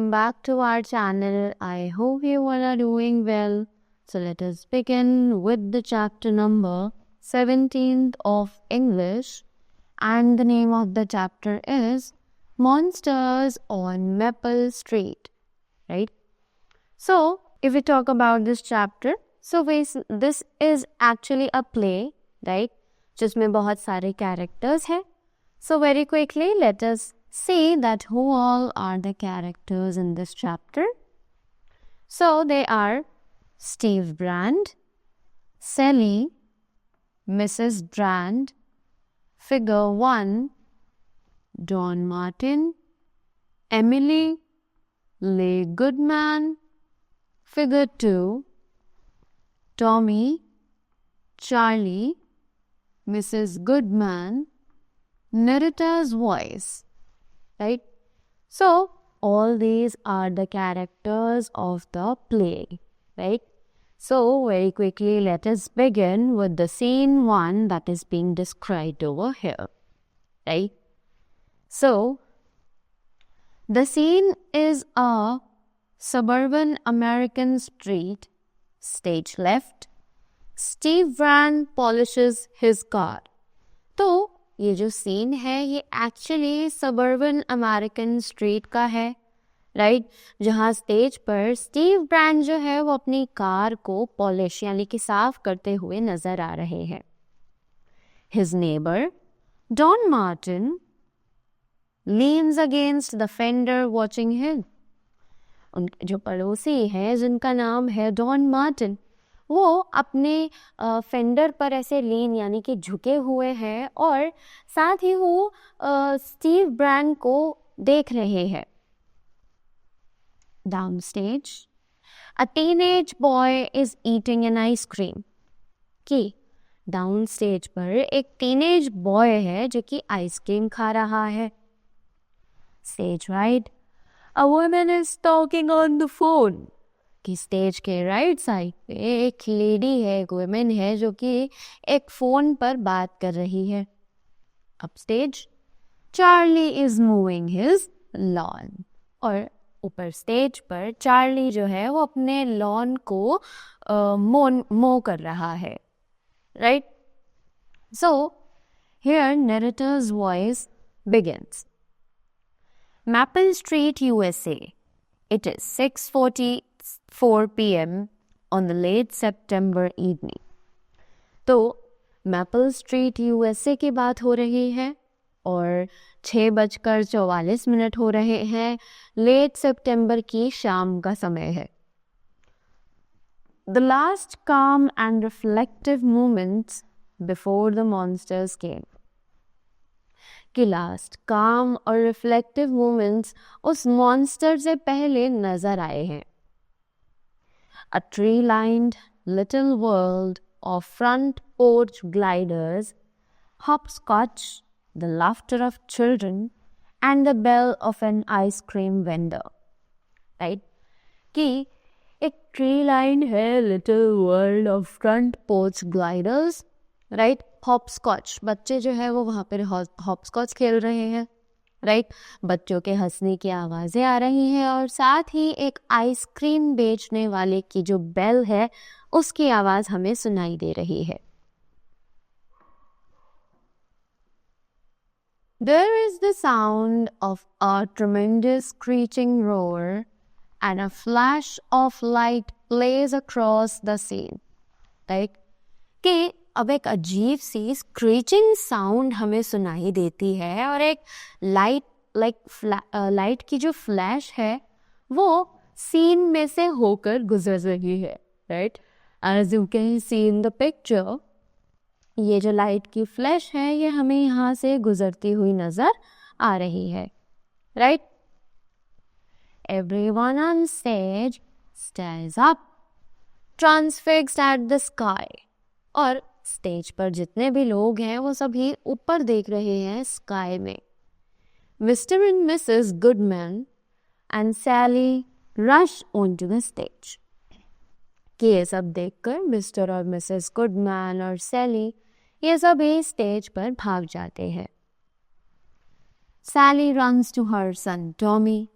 welcome back to our channel. I hope you all are doing well. So let us begin with the chapter number 17th of English, and the name of the chapter is Monsters on Maple Street, right? So if we talk about this chapter, so this is actually a play, right? जिसमें बहुत सारे characters हैं. So very quickly, let us see that who all are the characters in this chapter. So they are Steve Brand, Sally, Mrs. Brand, Figure 1, Don Martin, Emily, Leigh Goodman, Figure 2, Tommy, Charlie, Mrs. Goodman, narrator's voice, right? So all these are the characters of the play, right? So very quickly, let us begin with the scene 1 that is being described over here, right? So the scene is a suburban American street. Stage left, Steve Brand polishes his car. तो ये जो scene है ये actually suburban American street का है, right? जहाँ stage पर Steve brand जो है वो अपनी कार को पॉलिश यानी कि साफ करते हुए नजर आ रहे हैं. His neighbor Don Martin leans against the fender watching him. जो पड़ोसी हैं जिनका नाम है डॉन मार्टिन, वो अपने फेंडर पर ऐसे लीन यानी कि झुके हुए हैं और साथ ही वो स्टीव ब्रांड को देख रहे हैं. Down stage, a teenage boy is eating an ice cream. कि डाउन स्टेज पर एक टीनेज बॉय है जो कि आइसक्रीम खा रहा है. Stage right, a woman is talking on the phone. कि स्टेज के राइट साइड पे एक लेडी है, एक वुमेन है जो कि एक फोन पर बात कर रही है. Up stage, Charlie is moving his lawn. और ऊपर स्टेज पर चार्ली जो है वो अपने लॉन को मो कर रहा है, right? So here narrator's voice begins. Maple Street, USA. It is 6:44 p.m. on the late September evening. तो मैपल स्ट्रीट यूएसए की बात हो रही है और 6:44 हो रहे हैं. लेट सितंबर की शाम का समय है. The last calm and reflective moments before the monsters came. कि लास्ट काम और रिफ्लेक्टिव मोमेंट्स उस मॉन्स्टर से पहले नजर आए हैं. A tree lined little world of front porch gliders, hopscotch, the laughter of children and the bell of an ice cream vendor, right? कि एक ट्री लाइन है little world of front porch gliders, right? Hopscotch, बच्चे जो है वो वहाँ पर hopscotch खेल रहे हैं, राइट? बच्चों के हंसने की आवाज़ें आ रही हैं और साथ ही एक आइसक्रीम बेचने वाले की जो बेल है उसकी आवाज़ हमें सुनाई दे रही है. There is the sound of a tremendous screeching roar and a flash of light plays across the scene, right? कि अब एक अजीब सी स्क्रीचिंग साउंड हमें सुनाई देती है और एक लाइट की जो फ्लैश है वो सीन में से होकर गुजर रही है, right? As you can see in the picture, ये जो लाइट की फ्लैश है ये हमें यहाँ से गुजरती हुई नजर आ रही है, right? Everyone on stage stage up, transfixed at the sky. और स्टेज पर जितने भी लोग हैं वो सभी ऊपर देख रहे हैं स्काई में. Mr and Mrs Goodman and Sally rush on to the stage. कि ये सब देखकर मिस्टर और मिसेस गुडमैन और सैली ये सभी स्टेज पर भाग जाते हैं. Sally runs to her son Tommy.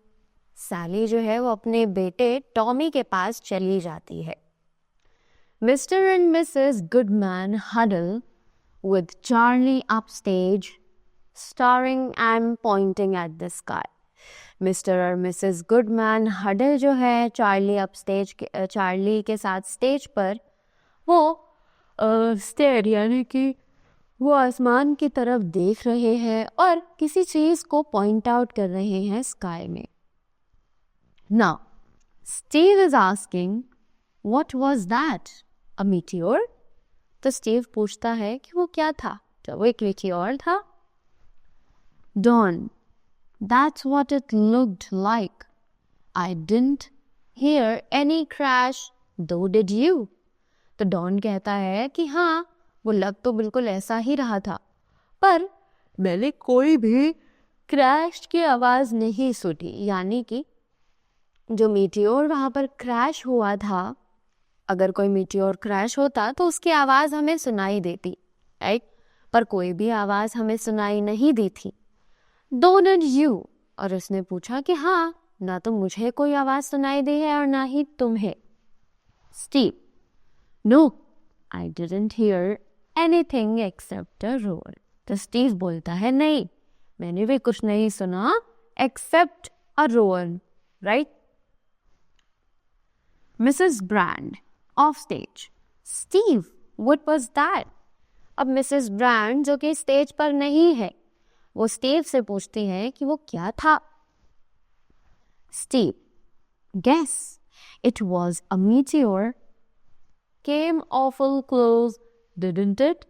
Sally जो है वो अपने बेटे टॉमी के पास चली जाती है. Mr and Mrs Goodman huddle with Charlie upstage, starring and pointing at the sky. Mr और मिसेस गुडमैन हडल जो है चार्ली के साथ स्टेज पर वो स्टेयर यानी कि वो आसमान की तरफ देख रहे हैं और किसी चीज़ को पॉइंट आउट कर रहे हैं स्काई में. Now, Steve is asking, what was that? A meteor? तो स्टीव पूछता है कि वो क्या था. तो वो एक meteor था. Don, that's what it looked like. I didn't hear any crash, though did you? तो डॉन कहता है कि हाँ, वो लग तो बिल्कुल ऐसा ही रहा था, पर मैंने कोई भी क्रैश की आवाज़ नहीं सुनी. यानी कि जो मीटियोर वहाँ पर क्रैश हुआ था, अगर कोई मीटियोर क्रैश होता तो उसकी आवाज़ हमें सुनाई देती, राइट? पर कोई भी आवाज़ हमें सुनाई नहीं दी थी. Don't you? और उसने पूछा कि हाँ, ना तो मुझे कोई आवाज़ सुनाई दी है और ना ही तुम्हें. Steve, no, I didn't hear anything except a roar. तो स्टीव बोलता है नहीं, मैंने भी कुछ नहीं सुना except a roar, right? Mrs Brand off stage. Steve, what was that? अब मिसेस ब्रांड जो कि स्टेज पर नहीं है, वो स्टीव से पूछती है कि वो क्या था. Steve, guess, it was a meteor, came awful close, didn't it?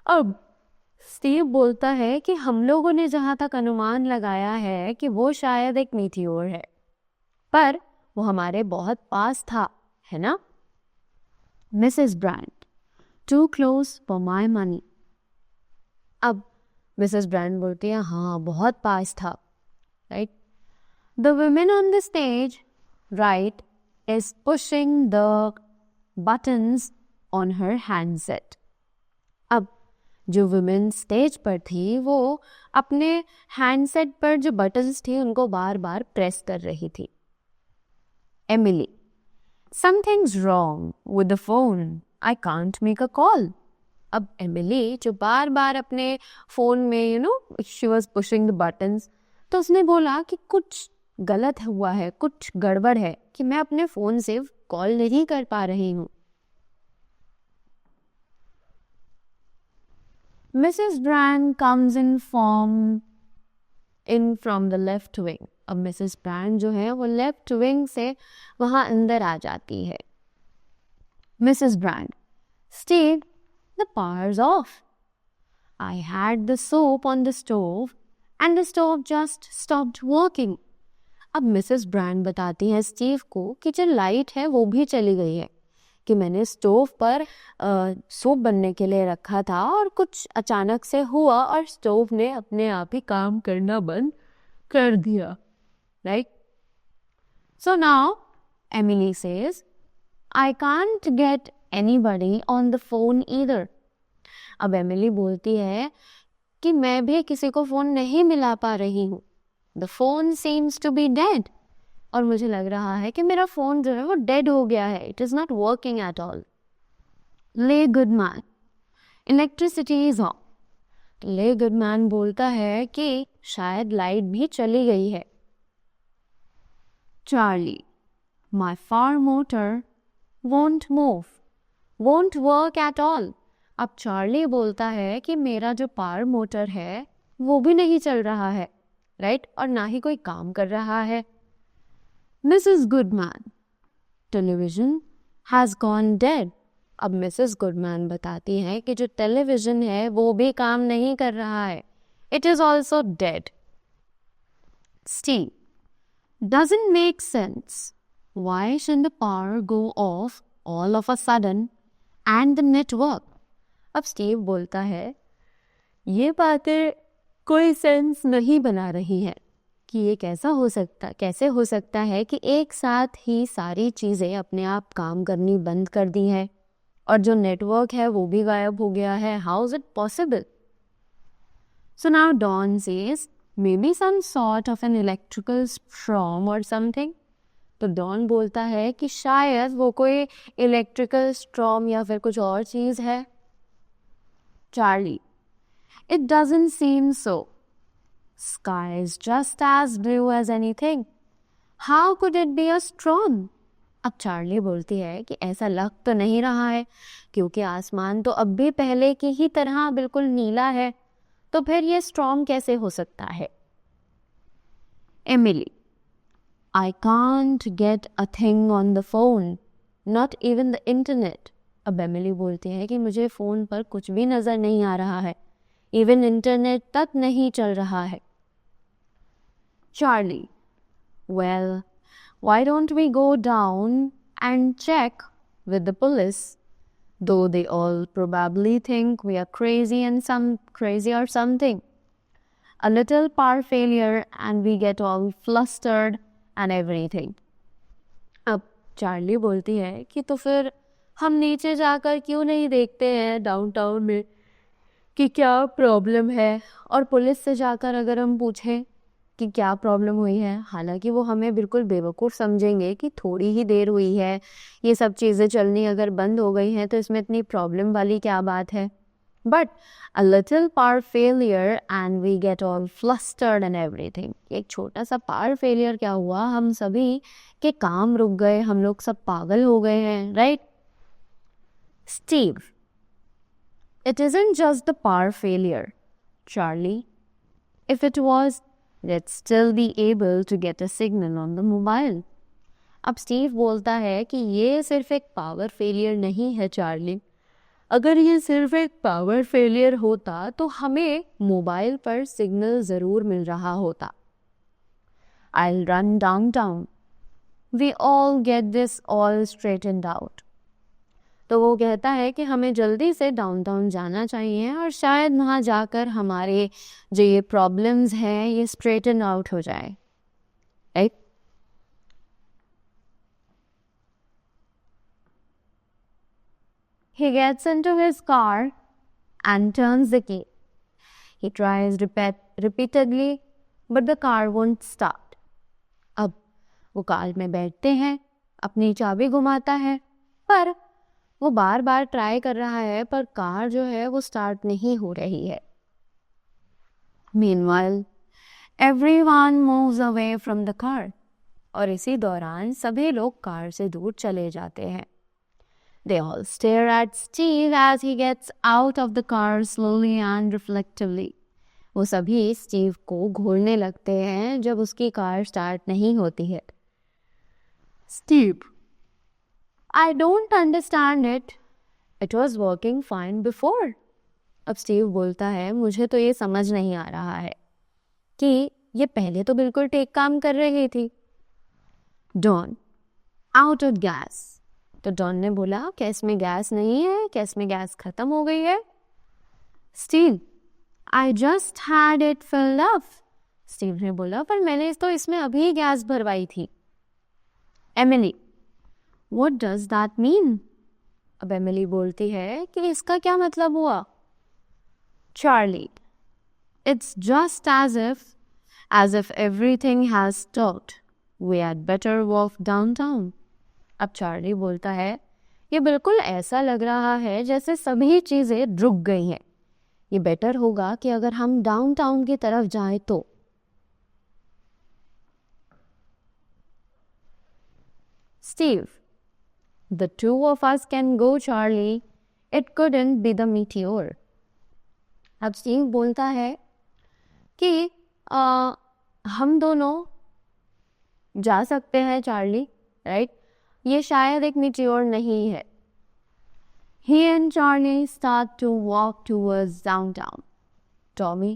अब स्टीव बोलता है कि हम लोगों ने जहां तक अनुमान लगाया है कि वो शायद एक मीटियोर है, पर वो हमारे बहुत पास था, है ना? Mrs Brand, too close for my money. अब मिसेस ब्रांड बोलती है हाँ, बहुत पास था, right? The women on the stage, right, is pushing the buttons on her handset. अब जो वुमेन स्टेज पर थी वो अपने हैंडसेट पर जो बटन्स थे उनको बार बार प्रेस कर रही थी. Emily, something's wrong with the phone, I can't make a call. अब एमिली जो बार बार अपने फ़ोन में she was pushing the buttons, तो उसने बोला कि कुछ गलत हुआ है, कुछ गड़बड़ है कि मैं अपने फ़ोन से कॉल नहीं कर पा रही हूँ. Mrs brand comes in from the left wing. अब मिसेस ब्रांड जो है वो लेफ्ट विंग से वहाँ अंदर आ जाती है. Mrs Brand, Steve, the power's off. I had the soap on the stove and the stove just stopped working. अब मिसेस ब्रांड बताती है स्टीव को कि जो लाइट है वो भी चली गई है, कि मैंने स्टोव पर सूप बनने के लिए रखा था और कुछ अचानक से हुआ और स्टोव ने अपने आप ही काम करना बंद कर दिया, right? So now Emily says, I can't get anybody on the phone either. अब एमिली बोलती है कि मैं भी किसी को फ़ोन नहीं मिला पा रही हूँ. The phone seems to be dead. और मुझे लग रहा है कि मेरा फ़ोन जो है वो डेड हो गया है. It is not working at all. ले गुडमैन, इलेक्ट्रिसिटी इज ऑफ. ले गुडमैन बोलता है कि शायद लाइट भी चली गई है. Charlie, my far motor won't move, won't work at all. अब चार्ली बोलता है कि मेरा जो पावर मोटर है वो भी नहीं चल रहा है, राइट? और ना ही कोई काम कर रहा है. Mrs Goodman, television has gone dead. अब मिसेस गुडमैन बताती हैं कि जो टेलीविज़न है वो भी काम नहीं कर रहा है. It is also dead. Steve, doesn't make sense. Why should the power go off all of a sudden and the network? अब स्टीव बोलता है ये बातें कोई सेंस नहीं बना रही हैं कि ये कैसे हो सकता है कि एक साथ ही सारी चीज़ें अपने आप काम करनी बंद कर दी हैं और जो नेटवर्क है वो भी गायब हो गया है. How is it possible? So now Don says, maybe some sort of an electrical storm और समथिंग। तो डॉन बोलता है कि शायद वो कोई इलेक्ट्रिकल स्ट्रॉम या फिर कुछ और चीज है। Charlie, it doesn't seem so, sky is just as blue as anything, how could it be a storm. अब चार्ली बोलती है कि ऐसा लग तो नहीं रहा है, क्योंकि आसमान तो अब भी पहले की ही तरह बिल्कुल नीला है, तो फिर ये स्ट्रॉम कैसे हो सकता है। Emily, I can't get a thing on the phone, not even the internet. अब एमिली बोलती है कि मुझे फ़ोन पर कुछ भी नज़र नहीं आ रहा है, इवन इंटरनेट तक नहीं चल रहा है। Charlie, well, why don't we go down and check with the police, though they all probably think we are crazy or something. A little power failure and we get all flustered and everything. अब Charlie बोलती है कि तो फिर हम नीचे जाकर क्यों नहीं देखते हैं डाउनटाउन में कि क्या प्रॉब्लम है, और पुलिस से जाकर अगर हम पूछें कि क्या प्रॉब्लम हुई है, हालांकि वो हमें बिल्कुल बेवकूफ़ समझेंगे कि थोड़ी ही देर हुई है, ये सब चीज़ें चलनी अगर बंद हो गई हैं तो इसमें इतनी प्रॉब्लम वाली क्या बात है। But a little power failure and we get all flustered and everything. एक छोटा सा power failure क्या हुआ, हम सभी के काम रुक गए, हम लोग सब पागल हो गए हैं, right? Steve, it isn't just the power failure, Charlie. If it was, let's still be able to get a signal on the mobile. अब स्टीव बोलता है कि ये सिर्फ एक पावर फेलियर नहीं है चार्ली, अगर ये सिर्फ एक पावर फेलियर होता तो हमें मोबाइल पर सिग्नल ज़रूर मिल रहा होता। I'll run downtown. We all get this all straightened out. तो वो कहता है कि हमें जल्दी से डाउनटाउन जाना चाहिए और शायद वहाँ जाकर हमारे जो ये प्रॉब्लम्स हैं ये स्ट्रेटन आउट हो जाए, right? He gets into his car and turns the key. He tries repeatedly, but the car won't start. अब वो कार में बैठते हैं, अपनी चाबी घुमाता है, पर वो बार बार ट्राई कर रहा है, पर कार जो है वो स्टार्ट नहीं हो रही है। Meanwhile, everyone moves away from the car. और इसी दौरान सभी लोग कार से दूर चले जाते हैं। They all stare at Steve as he gets out of the car slowly and reflectively. वो सभी स्टीव को घूरने लगते हैं जब उसकी कार स्टार्ट नहीं होती है। Steve, I don't understand it. It was working fine before. अब स्टीव बोलता है, मुझे तो ये समझ नहीं आ रहा है कि ये पहले तो बिल्कुल ठीक काम कर रही थी। Don, out of gas. तो डॉन ने बोला, क्या इसमें गैस नहीं है, क्या इसमें गैस खत्म हो गई है? Steve, I just had it filled up. Steve ने बोला, पर मैंने तो इसमें अभी गैस भरवाई थी। Emily, what does that mean? अब एमिली बोलती है कि इसका क्या मतलब हुआ? Charlie, it's just as if everything has stopped. We had better walk downtown. अब चार्ली बोलता है, ये बिल्कुल ऐसा लग रहा है जैसे सभी चीज़ें रुक गई हैं। ये बेटर होगा कि अगर हम डाउनटाउन की तरफ जाएं तो। Steve, the two of us can go, Charlie. It couldn't be the meteor. अब स्टीव बोलता है कि हम दोनों जा सकते हैं चार्ली, राइट? ये शायद एक मीटियोर नहीं है। He and Charlie start to walk towards downtown. Tommy,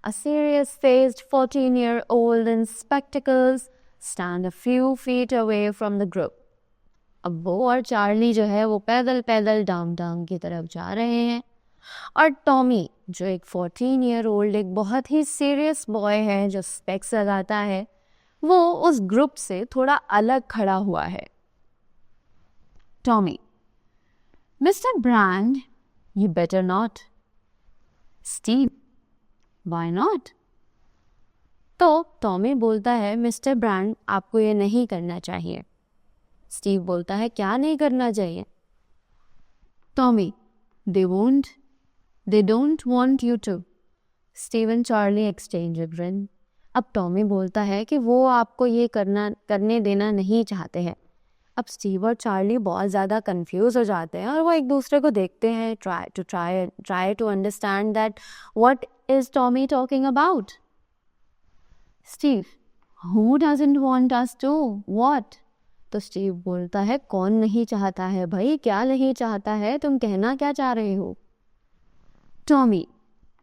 a serious-faced 14-year-old in spectacles, stand a few feet away from the group. अब वो और चार्ली जो है वो पैदल पैदल डाउनटाउन की तरफ जा रहे हैं, और टॉमी जो एक 14-year-old एक बहुत ही सीरियस बॉय है जो स्पेक्स लगाता है, वो उस ग्रुप से थोड़ा अलग खड़ा हुआ है। Tommy, Mr. Brand, you better not. Steve, why not? तो टॉमी बोलता है मिस्टर ब्रांड आपको ये नहीं करना चाहिए। स्टीव बोलता है क्या नहीं करना चाहिए? Tommy they don't want you to. Steve and Charlie exchange a green. अब टॉमी बोलता है कि वो आपको ये करने देना नहीं चाहते हैं। अब स्टीव और चार्ली बहुत ज़्यादा कंफ्यूज हो जाते हैं और वो एक दूसरे को देखते हैं, try to understand that what is Tommy talking about. Steve who doesn't want us to what? तो स्टीव बोलता है कौन नहीं चाहता है भाई, क्या नहीं चाहता है, तुम कहना क्या चाह रहे हो? Tommy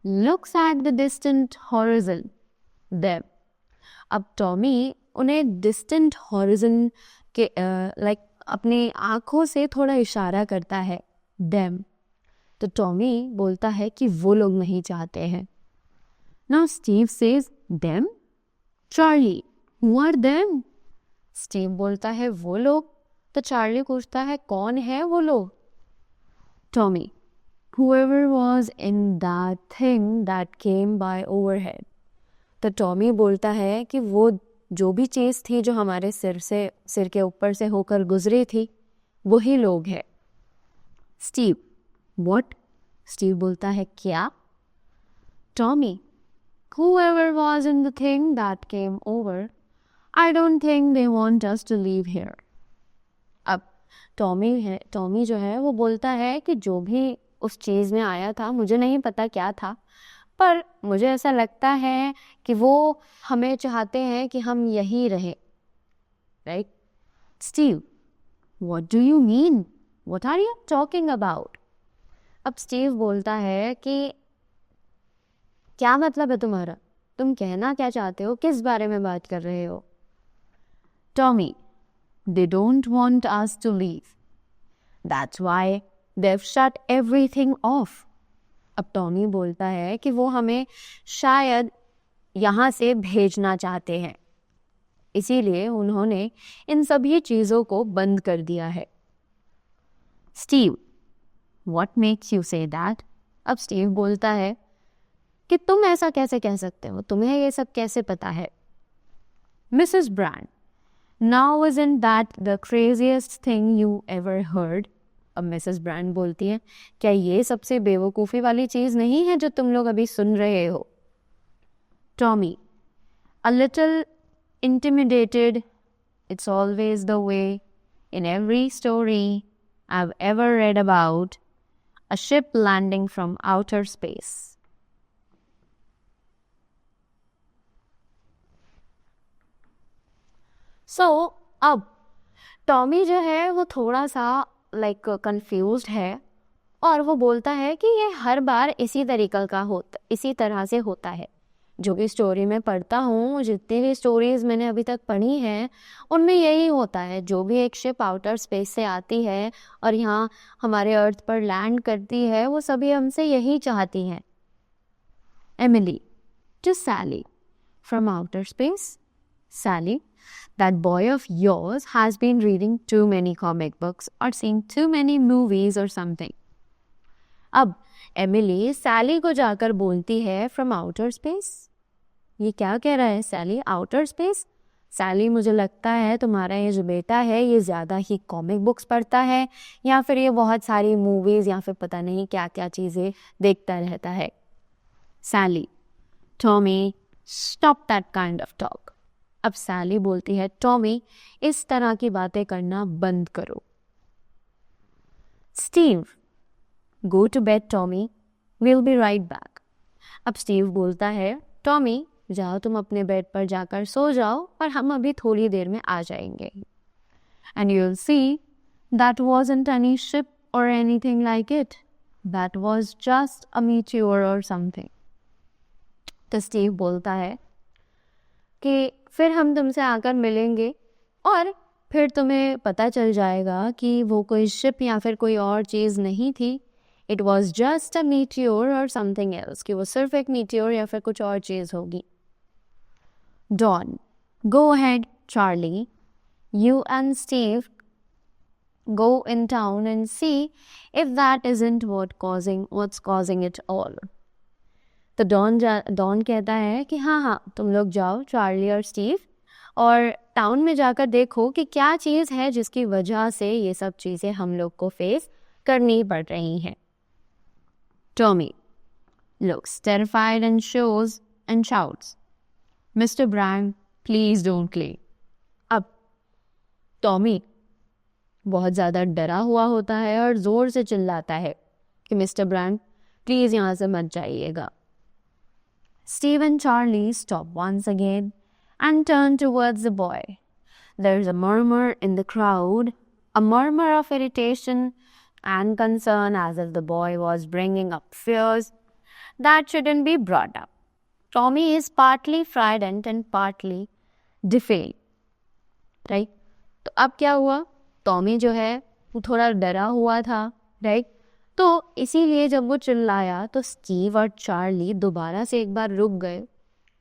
looks at the distant horizon them. अब टॉमी उन्हें डिस्टेंट हॉरिजन के अपनी आंखों से थोड़ा इशारा करता है them. तो टॉमी बोलता है कि वो लोग नहीं चाहते हैं। Now Steve says them? Charlie, who are them? Steve बोलता है वो लोग। तो चार्ली पूछता है कौन है वो लोग? Tommy whoever was in that thing that came by overhead. तो टॉमी बोलता है कि वो जो भी चीज़ थी जो हमारे सिर के ऊपर से होकर गुजरी थी वही लोग हैं। Steve what? स्टीव बोलता है क्या? Tommy whoever was in the thing that came over, I don't think they want us to leave here. अब टॉमी जो है वो बोलता है कि जो भी उस चीज़ में आया था मुझे नहीं पता क्या था, पर मुझे ऐसा लगता है कि वो हमें चाहते हैं कि हम यहीं रहें। Right? Steve what do you mean? What are you talking about? अब स्टीव बोलता है कि क्या मतलब है तुम्हारा? तुम कहना क्या चाहते हो? किस बारे में बात कर रहे हो? Tommy they don't want us to leave. That's why they've shut everything off. अब टॉमी बोलता है कि वो हमें शायद यहाँ से भेजना चाहते हैं, इसीलिए उन्होंने इन सभी चीज़ों को बंद कर दिया है। Steve What makes you say that? अब स्टीव बोलता है कि तुम ऐसा कैसे कह सकते हो, तुम्हें ये सब कैसे पता है? Mrs brand Now isn't that the craziest thing you ever heard? अब मिसेस ब्रांड बोलती है क्या ये सबसे बेवकूफ़ी वाली चीज़ नहीं है जो तुम लोग अभी सुन रहे हो? Tommy A little intimidated. It's always the way in every story I've ever read about a ship landing from outer space. अब टॉमी जो है वो थोड़ा सा कंफ्यूज्ड है और वो बोलता है कि ये हर बार इसी तरह से होता है। जो भी स्टोरी में पढ़ता हूँ, जितनी भी स्टोरीज मैंने अभी तक पढ़ी हैं, उनमें यही होता है। जो भी एक शिप आउटर स्पेस से आती है और यहाँ हमारे अर्थ पर लैंड करती है, वो सभी हमसे यही चाहती हैं। Emily to Sally from outer space. Sally, that boy of yours has been reading too many comic books or seeing too many movies or something. अब एमिली सैली को जाकर बोलती है फ्रॉम आउटर स्पेस। ये क्या कह रहा है सैली? Outer space? सैली मुझे लगता है तुम्हारा ये जो बेटा है ये ज़्यादा ही कॉमिक बुक्स पढ़ता है या फिर ये बहुत सारी मूवीज़ या फिर पता नहीं क्या क्या चीज़ें देखता रहता है। Sally Tommy stop that kind of talk. अब सैली बोलती है टॉमी इस तरह की बातें करना बंद करो। Steve go to bed Tommy, will be right back. अब स्टीव बोलता है टॉमी जाओ तुम अपने बेड पर जाकर सो जाओ और हम अभी थोड़ी देर में आ जाएंगे। And you will see that wasn't any ship और anything like it, that was just a meteor और समथिंग। तो स्टीव बोलता है कि फिर हम तुमसे आकर मिलेंगे और फिर तुम्हें पता चल जाएगा कि वो कोई शिप या फिर कोई और चीज़ नहीं थी। It was just a meteor और समथिंग एल्स, कि वो सिर्फ एक मीटियोर या फिर कुछ और चीज़ होगी। Don go ahead Charlie, you and Steve go in town and see if that isn't what's causing it all. तो डॉन कहता है कि हाँ तुम लोग जाओ, चार्ली और स्टीव, और टाउन में जाकर देखो कि क्या चीज़ है जिसकी वजह से ये सब चीज़ें हम लोग को फेस करनी पड़ रही हैं। Tommy looks terrified and shouts, Mr. Brand, please don't play. अब टॉमी बहुत ज़्यादा डरा हुआ होता है और ज़ोर से चिल्लाता है कि मिस्टर ब्रांड प्लीज़ यहाँ से मत जाइएगा। Steve and Charlie stop once again and turn towards the boy. There's a murmur in the crowd, a murmur of irritation and concern as if the boy was bringing up fears that shouldn't be brought up. Tommy is partly frightened and partly defeated. Right? तो अब क्या हुआ? Tommy जो है वो थोड़ा डरा हुआ था, राइट? तो इसीलिए जब वो चिल्लाया तो स्टीव और चार्ली दोबारा से एक बार रुक गए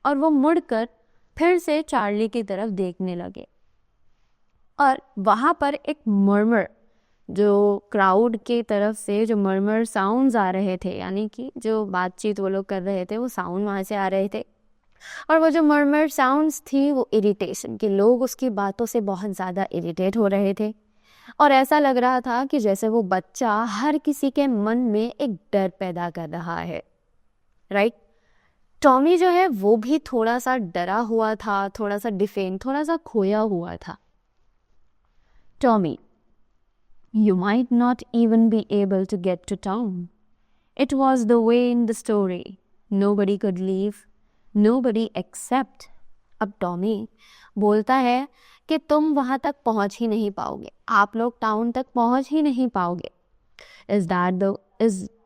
और वो मुड़कर फिर से चार्ली की तरफ देखने लगे। और वहाँ पर एक मर्मर, जो क्राउड की तरफ से जो मर्मर साउंड्स आ रहे थे, यानी कि जो बातचीत वो लोग कर रहे थे वो साउंड वहाँ से आ रहे थे, और वो जो मर्मर साउंड्स थी वो इरिटेशन के, लोग उसकी बातों से बहुत ज़्यादा इरिटेट हो रहे थे और ऐसा लग रहा था कि जैसे वो बच्चा हर किसी के मन में एक डर पैदा कर रहा है, राइट? टॉमी जो है वो भी थोड़ा सा डरा हुआ था, थोड़ा सा डिफेन, थोड़ा सा खोया हुआ था। Tommy, you might not even be able to get to town. It was the way in the story. Nobody could leave. Nobody except. अब टॉमी बोलता है कि तुम वहाँ तक पहुँच ही नहीं पाओगे, आप लोग टाउन तक पहुँच ही नहीं पाओगे।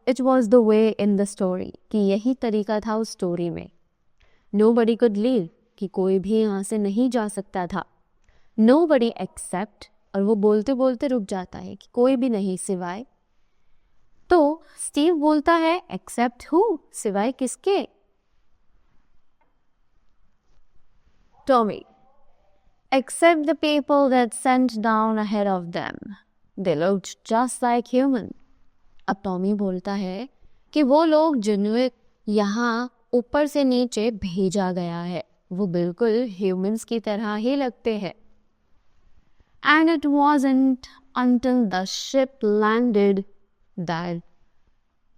It was the way in the story, कि यही तरीका था उस स्टोरी में। Nobody could leave, कि कोई भी यहाँ से नहीं जा सकता था। Nobody except, और वो बोलते बोलते रुक जाता है कि कोई भी नहीं सिवाय। तो स्टीव बोलता है एक्सेप्ट हु, सिवाय किसके? Tommy, except the people that sent down ahead of them. They looked just like human. अब टॉमी बोलता है कि वो लोग जिन्हें यहाँ ऊपर से नीचे भेजा गया है वो बिल्कुल ह्यूमंस की तरह ही लगते हैं। And it wasn't until the ship landed that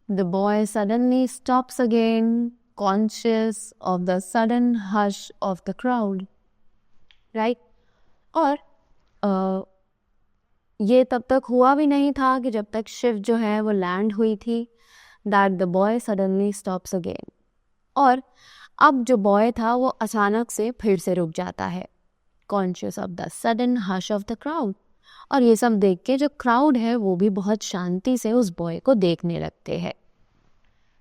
the boy suddenly stops again, conscious of the sudden hush of the crowd. Right? और ये तब तक हुआ भी नहीं था कि जब तक शिप जो है वो लैंड हुई थी, that the boy suddenly stops again. और अब जो बॉय था वो अचानक से फिर से रुक जाता है, conscious of the sudden hush of the crowd. और ये सब देख के जो क्राउड है वो भी बहुत शांति से उस बॉय को देखने लगते हैं।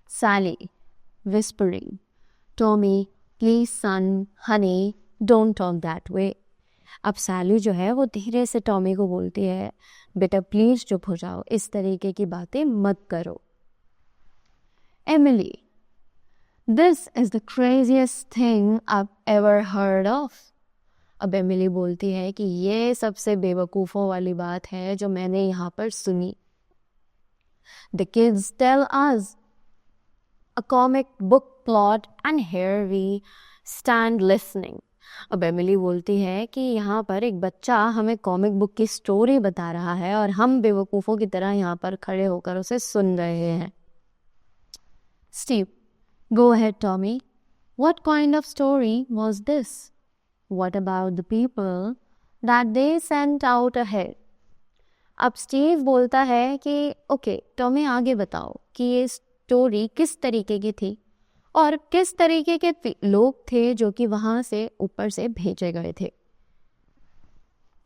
Sally whispering, Tommy please son, honey don't talk that way. अब सैली जो है वो धीरे से टॉमी को बोलती है, बेटा प्लीज चुप हो जाओ, इस तरीके की बातें मत करो। Emily, this is the craziest thing I ever heard of. अब एमिली बोलती है कि ये सबसे बेवकूफ़ों वाली बात है जो मैंने यहाँ पर सुनी। The kids tell us a comic book plot and here we stand listening. अब एमिली बोलती है कि यहाँ पर एक बच्चा हमें कॉमिक बुक की स्टोरी बता रहा है और हम बेवकूफ़ों की तरह यहाँ पर खड़े होकर उसे सुन रहे हैं। Steve, go ahead, Tommy. What kind of story was this? What about the people that they sent out ahead? अब स्टीव बोलता है कि ओके टॉमी आगे बताओ कि ये स्टोरी किस तरीके की थी और किस तरीके के लोग थे जो कि वहाँ से ऊपर से भेजे गए थे।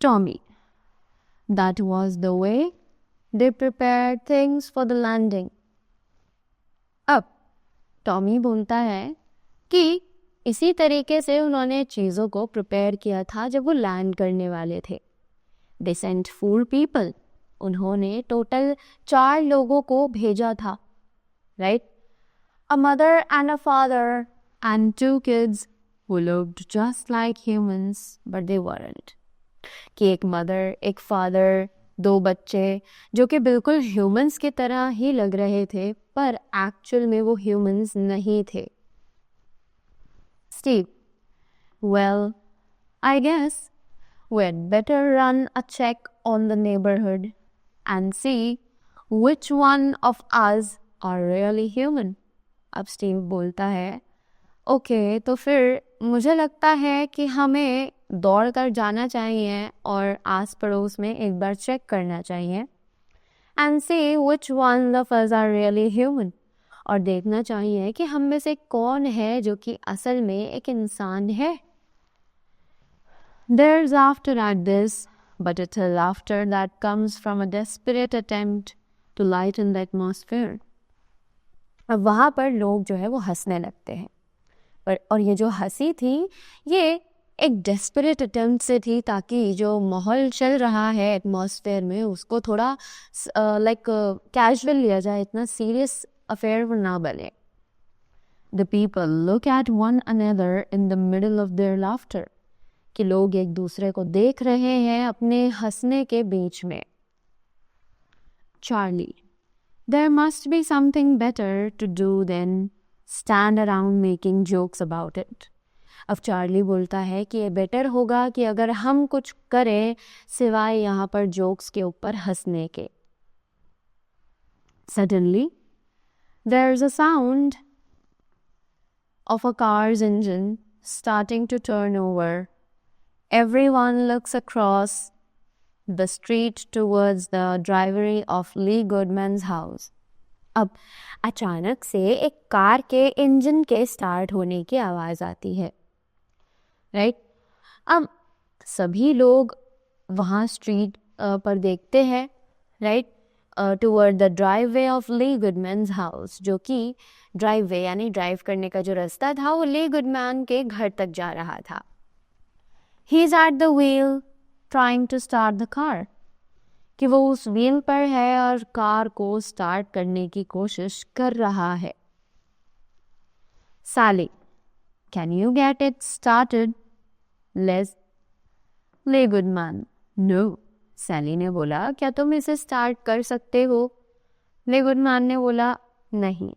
Tommy, that was the way they prepared things for the landing. अब टॉमी बोलता है कि इसी तरीके से उन्होंने चीज़ों को प्रिपेयर किया था जब वो लैंड करने वाले थे। They sent 4 people. उन्होंने टोटल 4 लोगों को भेजा था, right? A mother and a father and 2 kids who looked just like humans but they weren't. कि एक मदर, एक फादर, 2 बच्चे जो कि बिल्कुल ह्यूमंस की तरह ही लग रहे थे पर एक्चुअल में वो ह्यूमंस नहीं थे। Steve, well, I guess we'd better run a check on the neighborhood and see which one of us are really human. अब स्टीव बोलता है, ओके तो फिर मुझे लगता है कि हमें दौड़ कर जाना चाहिए और आस पड़ोस में एक बार चेक करना चाहिए and see which one of us are really human. और देखना चाहिए कि हम में से कौन है जो कि असल में एक इंसान है. There's laughter at this, but it's a laughter that comes from a desperate attempt to lighten the atmosphere. अब वहाँ पर लोग जो है वो हंसने लगते हैं और ये जो हंसी थी ये एक डेस्परेट अटेम्प्ट से थी ताकि जो माहौल चल रहा है एटमॉस्फेयर में उसको थोड़ा लाइक कैजुअल लिया जाए, इतना सीरियस अफेयर ना बने. The people look at one another in the middle of their laughter, कि लोग एक दूसरे को देख रहे हैं अपने हंसने के बीच में. Charlie, there must be something better to do than stand around making jokes about it. अब चार्ली बोलता है कि ये बेटर होगा कि अगर हम कुछ करें सिवाय यहाँ पर जोक्स के ऊपर हंसने के. Suddenly, there's a sound of a car's engine starting to turn over. Everyone looks across the street towards the driveway of Lee Goodman's house. अब अचानक से एक कार के इंजन के स्टार्ट होने की आवाज़ आती है. राइट अब सभी लोग वहाँ स्ट्रीट पर देखते हैं. Right toward the driveway of Lee Goodman's house, जो कि ड्राइववे यानी ड्राइव करने का जो रास्ता था वो ली गुडमैन के घर तक जा रहा था. He is at the wheel trying to start the car, कि वो उस व्हील पर है और कार को स्टार्ट करने की कोशिश कर रहा है. साली, can you get it started? ले गुडमैन, नो. सैली ने बोला, क्या तुम इसे स्टार्ट कर सकते हो? ले गुडमैन ने बोला, नहीं.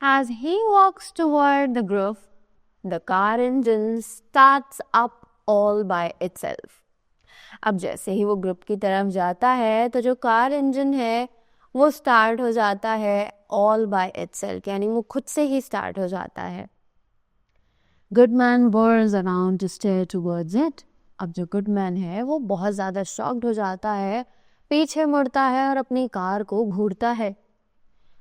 As he walks toward the group, the car engine starts up all by itself. अब जैसे ही वो ग्रुप की तरफ जाता है तो जो कार इंजन है वो स्टार्ट हो जाता है all by itself, यानी वो खुद से ही स्टार्ट हो जाता है. Goodman whirls around to stare towards it. अब जो गुडमैन है वो बहुत ज़्यादा शॉक्ड हो जाता है, पीछे मुड़ता है और अपनी कार को घूरता है.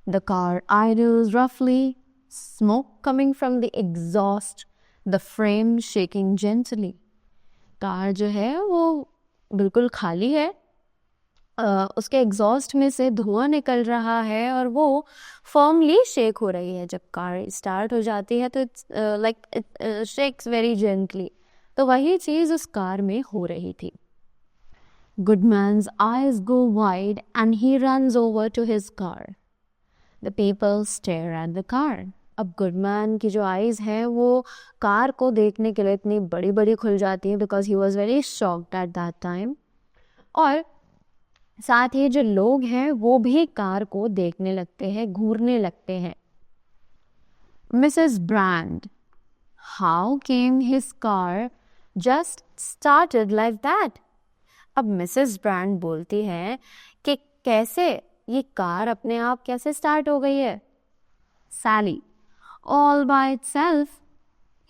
The car idles roughly, smoke coming from the exhaust, the frame shaking gently. Car जो है वो बिल्कुल खाली है, उसके एग्जॉस्ट में से धुआं निकल रहा है और वो फर्मली शेक हो रही है. जब कार स्टार्ट हो जाती है तो it's like it shakes very gently. तो वही चीज़ उस कार में हो रही थी. Goodman's eyes go wide and he runs over to his car. The people stare at the car. अब गुडमैन की जो आईज हैं वो कार को देखने के लिए इतनी बड़ी बड़ी खुल जाती हैं because he was very shocked at that time. और साथ ही जो लोग हैं वो भी कार को देखने लगते हैं, घूरने लगते हैं. Mrs brand, how came his car just started like that. अब मिसेस ब्रांड बोलती हैं कि कैसे ये कार अपने आप कैसे स्टार्ट हो गई है. सैली, all by itself.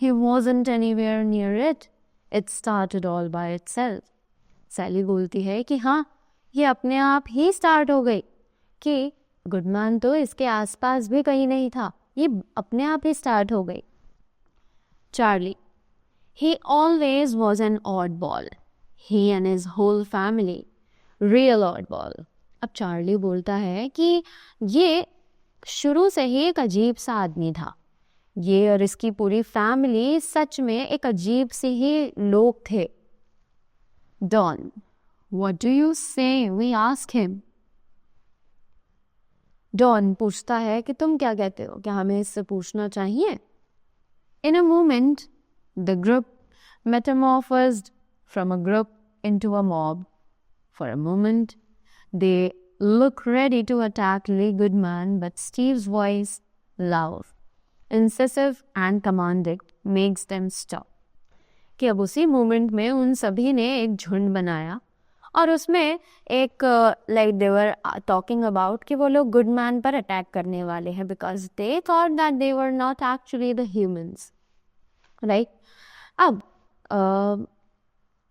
He wasn't anywhere near it. It started all by itself. सैली बोलती है कि हाँ ये अपने आप ही स्टार्ट हो गई, कि गुडमैन तो इसके आसपास भी कहीं नहीं था, ये अपने आप ही स्टार्ट हो गई. Charlie, he always was an oddball. He and his whole family. Real oddball. अब चार्ली बोलता है कि ये शुरू से ही एक अजीब सा आदमी था. ये और इसकी पूरी फैमिली सच में एक अजीब से ही लोग थे. Don, what do you say? We ask him. Don पूछता है कि तुम क्या कहते हो, क्या हमें इससे पूछना चाहिए? In a moment the group metamorphosed from a group into a mob. For a moment, they look ready to attack Lee Goodman, but Steve's voice, loud, incisive and commanding, makes them stop. कि अब उसी moment में उन सभी ने एक झुंड बनाया और उसमें एक like they were talking about कि वो लोग गुडमैन पर अटैक करने वाले हैं because they thought that they were not actually the humans, right. अब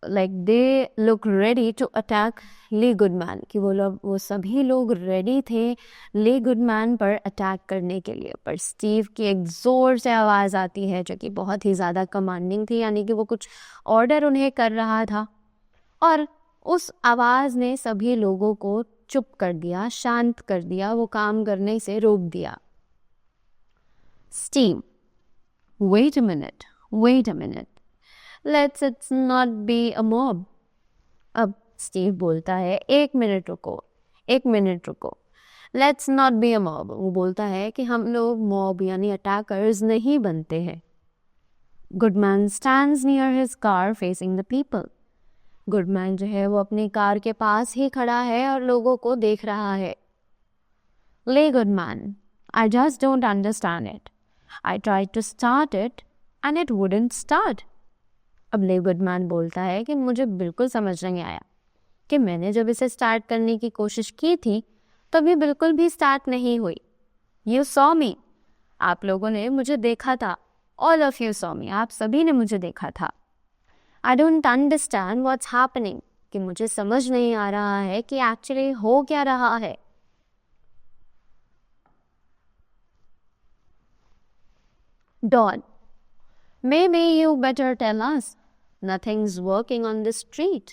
like they look ready to attack Lee Goodman, कि वो सभी लोग रेडी थे ली गुडमैन पर अटैक करने के लिए. पर स्टीव की एक ज़ोर से आवाज़ आती है जो कि बहुत ही ज़्यादा कमांडिंग थी, यानी कि वो कुछ ऑर्डर उन्हें कर रहा था और उस आवाज़ ने सभी लोगों को चुप कर दिया, शांत कर दिया, वो काम करने से रोक दिया. Steve, wait a minute, let's it's not be a mob. अब स्टीव बोलता है एक मिनट रुको, let's not be a mob. वो बोलता है कि हम लोग मॉब यानी अटैकर्स नहीं बनते हैं. Goodman stands near his car facing the people. Goodman जो है वो अपनी कार के पास ही खड़ा है और लोगों को देख रहा है. Les Goodman, I just don't understand it. I tried to start it and it wouldn't start. अब ले गुडमैन बोलता है कि मुझे बिल्कुल समझ नहीं आया कि मैंने जब इसे स्टार्ट करने की कोशिश की थी तभी बिल्कुल भी स्टार्ट नहीं हुई. यू सॉ मी, आप लोगों ने मुझे देखा था. All of you saw me, आप सभी ने मुझे देखा था. I don't understand what's happening, कि मुझे समझ नहीं आ रहा है कि एक्चुअली हो क्या रहा है. Don, maybe you better tell us. Nothing's working on the street.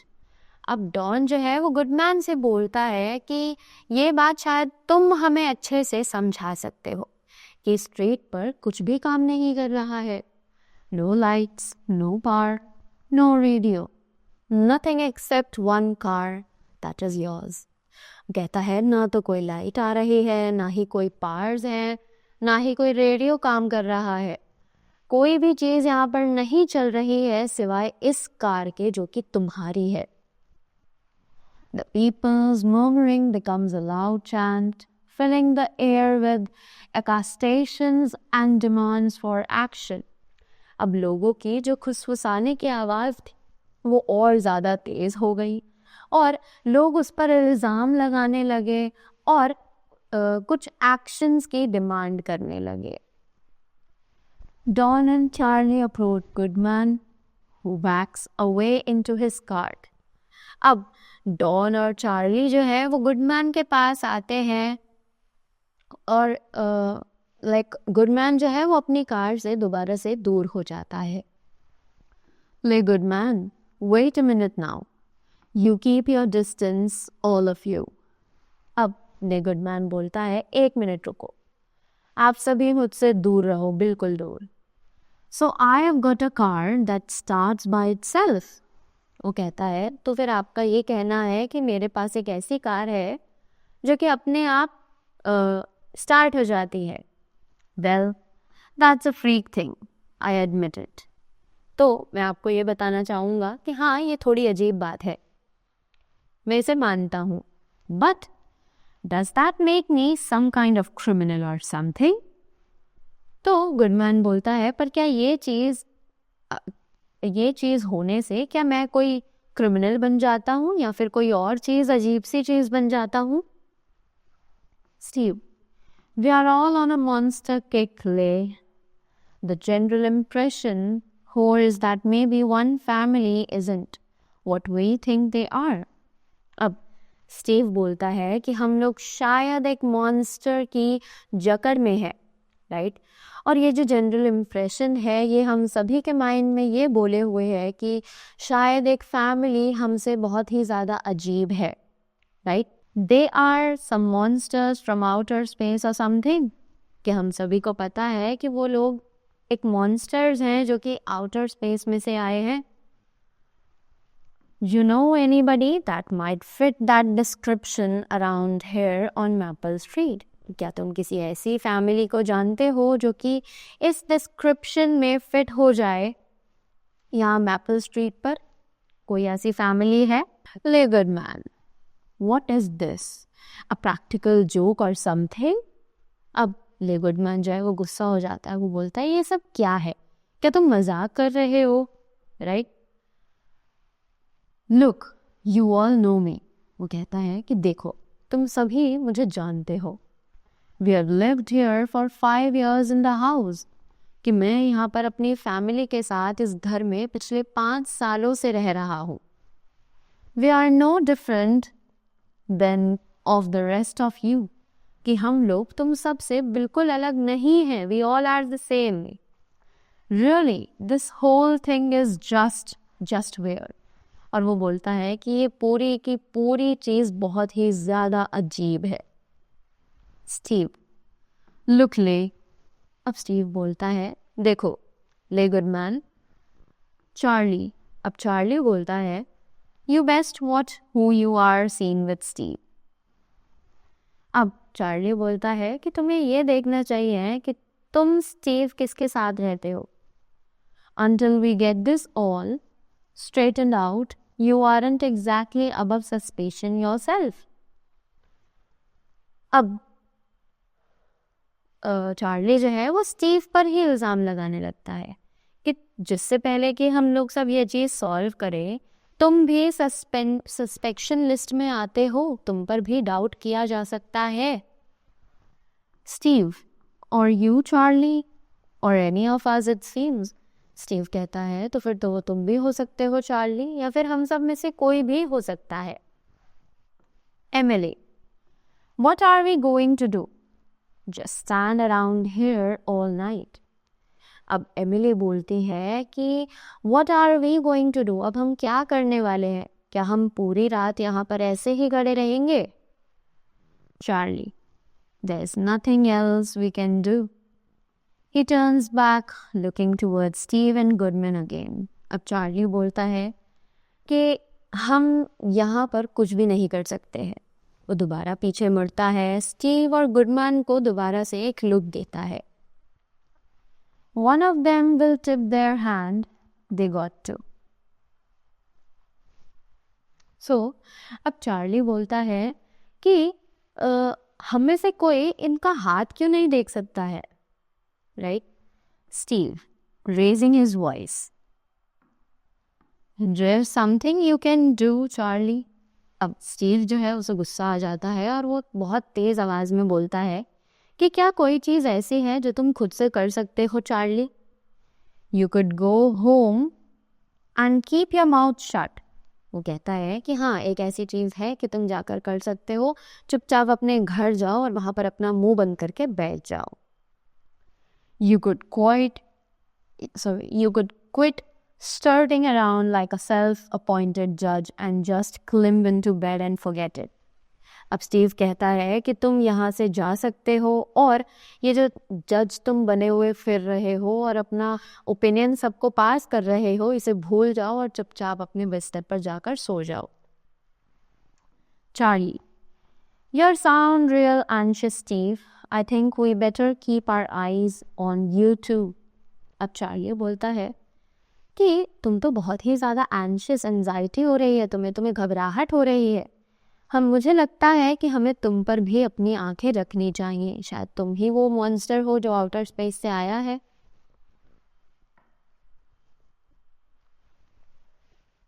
अब डॉन जो है वो गुडमैन से बोलता है कि ये बात शायद तुम हमें अच्छे से समझा सकते हो कि स्ट्रीट पर कुछ भी काम नहीं कर रहा है. No lights, no power, no radio, nothing except one car that is yours. कहता है ना तो कोई लाइट आ रही है, ना ही कोई पावर्स हैं, ना ही कोई रेडियो काम कर रहा है. कोई भी चीज़ यहाँ पर नहीं चल रही है सिवाय इस कार के जो कि तुम्हारी है. The people's murmuring becomes a loud chant, filling the air with accusations and demands for action. अब लोगों की जो खुसफुसाने की आवाज़ थी वो और ज़्यादा तेज़ हो गई और लोग उस पर इल्ज़ाम लगाने लगे और कुछ एक्शंस की डिमांड करने लगे. Don and Charlie approach Goodman, who backs away into his cart. अब डॉन और चार्ली जो है वो गुडमैन के पास आते हैं और लाइक गुडमैन जो है वो अपनी कार से दोबारा से दूर हो जाता है. Les Goodman, wait a minute now, you keep your distance all of you. अब ले गुडमैन बोलता है एक मिनट रुको, आप सभी मुझसे दूर रहो, बिल्कुल दूर. So I have got a car that starts by itself. वो कहता है तो फिर आपका ये कहना है कि मेरे पास एक ऐसी कार है जो कि अपने आप स्टार्ट हो जाती है. Well, that's a freak thing, I admit it. तो मैं आपको ये बताना चाहूँगा कि हाँ, ये थोड़ी अजीब बात है, मैं इसे मानता हूँ. But does that make me some kind of criminal और समथिंग? तो गुडमैन बोलता है पर क्या ये चीज़ होने से क्या मैं कोई क्रिमिनल बन जाता हूँ या फिर कोई और चीज़, अजीब सी चीज़ बन जाता हूँ? Steve, we are all on a monster kick Les. The general impression here is that maybe one family isn't what we think they are. अब स्टीव बोलता है कि हम लोग शायद एक मॉन्स्टर की जकड़ में है, राइट? और ये जो जनरल इम्प्रेशन है ये हम सभी के माइंड में ये बोले हुए है कि शायद एक फैमिली हमसे बहुत ही ज़्यादा अजीब है, right? They are some monsters from outer space और समथिंग, कि हम सभी को पता है कि वो लोग एक मॉन्स्टर्स हैं जो कि आउटर स्पेस में से आए हैं. You know anybody that might fit that description around here on Maple Street? क्या तुम किसी ऐसी फैमिली को जानते हो जो कि इस डिस्क्रिप्शन में फिट हो जाए यहाँ मैपल स्ट्रीट पर? कोई ऐसी फैमिली है? Les Goodman, what is this? A practical joke और समथिंग। अब ले गुडमैन जो है वो गुस्सा हो जाता है, वो बोलता है ये सब क्या है, क्या तुम मजाक कर रहे हो, right? Look you all know me, वो कहता है कि देखो तुम सभी मुझे जानते हो। We have lived here for 5 years in the house, कि मैं यहाँ पर अपनी फैमिली के साथ इस घर में पिछले 5 सालों से रह रहा हूँ। We are no different than of the rest of you, कि हम लोग तुम सब से बिल्कुल अलग नहीं हैं। We all are the same. Really this whole thing is just weird. और वो बोलता है कि ये पूरी की पूरी चीज बहुत ही ज्यादा अजीब है। स्टीव लुक ले, अब स्टीव बोलता है देखो ले गुडमैन। चार्ली, अब चार्ली बोलता है you best watch who you are seen with Steve. अब चार्ली बोलता है कि तुम्हें ये देखना चाहिए कि तुम स्टीव किसके साथ रहते हो। Until we get this all straightened out, you aren't exactly above suspicion yourself. अब चार्ली जो है वो स्टीव पर ही इल्ज़ाम लगाने लगता है कि जिससे पहले कि हम लोग सब ये चीज़ सॉल्व करें, तुम भी सस्पेक्शन लिस्ट में आते हो, तुम पर भी डाउट किया जा सकता है। स्टीव और यू चार्ली और any of us it seems. Steve कहता है तो फिर तो वो तुम भी हो सकते हो चार्ली, या फिर हम सब में से कोई भी हो सकता है। Emily, what are we going to do? Just stand around here all night. अब एमिली बोलती है कि what are we going to do, अब हम क्या करने वाले हैं? क्या हम पूरी रात यहाँ पर ऐसे ही खड़े रहेंगे? Charlie, there is nothing else we can do. He turns back, looking towards Steve and Goodman again. अब चार्ली बोलता है कि हम यहाँ पर कुछ भी नहीं कर सकते हैं। वो दोबारा पीछे मुड़ता है, स्टीव और गुडमैन को दोबारा से एक लुक देता है। One of them will tip their hand, they got to. So, अब चार्ली बोलता है कि हम में से कोई इनका हाथ क्यों नहीं देख सकता है? Right? Steve, raising his voice. There's something you can do, Charlie. अब स्टीव जो है उसे गुस्सा आ जाता है और वो बहुत तेज आवाज में बोलता है कि क्या कोई चीज ऐसी है जो तुम खुद से कर सकते हो Charlie? You could go home and keep your mouth shut. वो कहता है कि हाँ, एक ऐसी चीज है कि तुम जाकर कर सकते हो, चुपचाप अपने घर जाओ और वहां पर अपना मुंह बंद करके बैठ जाओ। You could quit strutting around like a self-appointed judge and just climb into bed and forget it. अब स्टीव कहता है कि तुम यहाँ से जा सकते हो और ये जो जज तुम बने हुए फिर रहे हो और अपना ओपिनियन सबको पास कर रहे हो, इसे भूल जाओ और चुपचाप अपने बिस्तर पर जाकर सो जाओ। Charlie, You sound real anxious, Steve. I think we better keep our eyes on you too. अब चार्ली बोलता है कि तुम तो बहुत ही ज़्यादा एंशियस, एंजाइटी हो रही है तुम्हें घबराहट हो रही है। मुझे लगता है कि हमें तुम पर भी अपनी आंखें रखनी चाहिए। शायद तुम ही वो मॉन्स्टर हो जो आउटर स्पेस से आया है।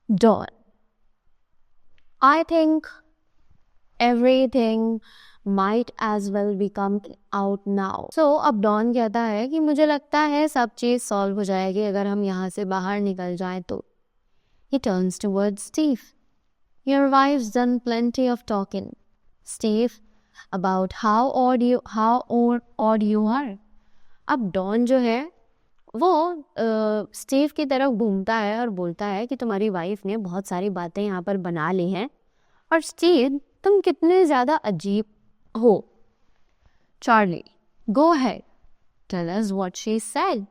Don, I think everything might as well become out now. So अब डॉन कहता है कि मुझे लगता है सब चीज़ सॉल्व हो जाएगी अगर हम यहाँ से बाहर निकल जाएं तो। He turns towards Steve. Your wife's done plenty of talking, Steve, about how odd you are. अब डॉन जो है वो स्टीव की तरफ घूमता है और बोलता है कि तुम्हारी वाइफ ने बहुत सारी बातें यहाँ पर बना ली हैं और स्टीव तुम कितने ज़्यादा अजीब हो। Charlie, go ahead, tell us what she said.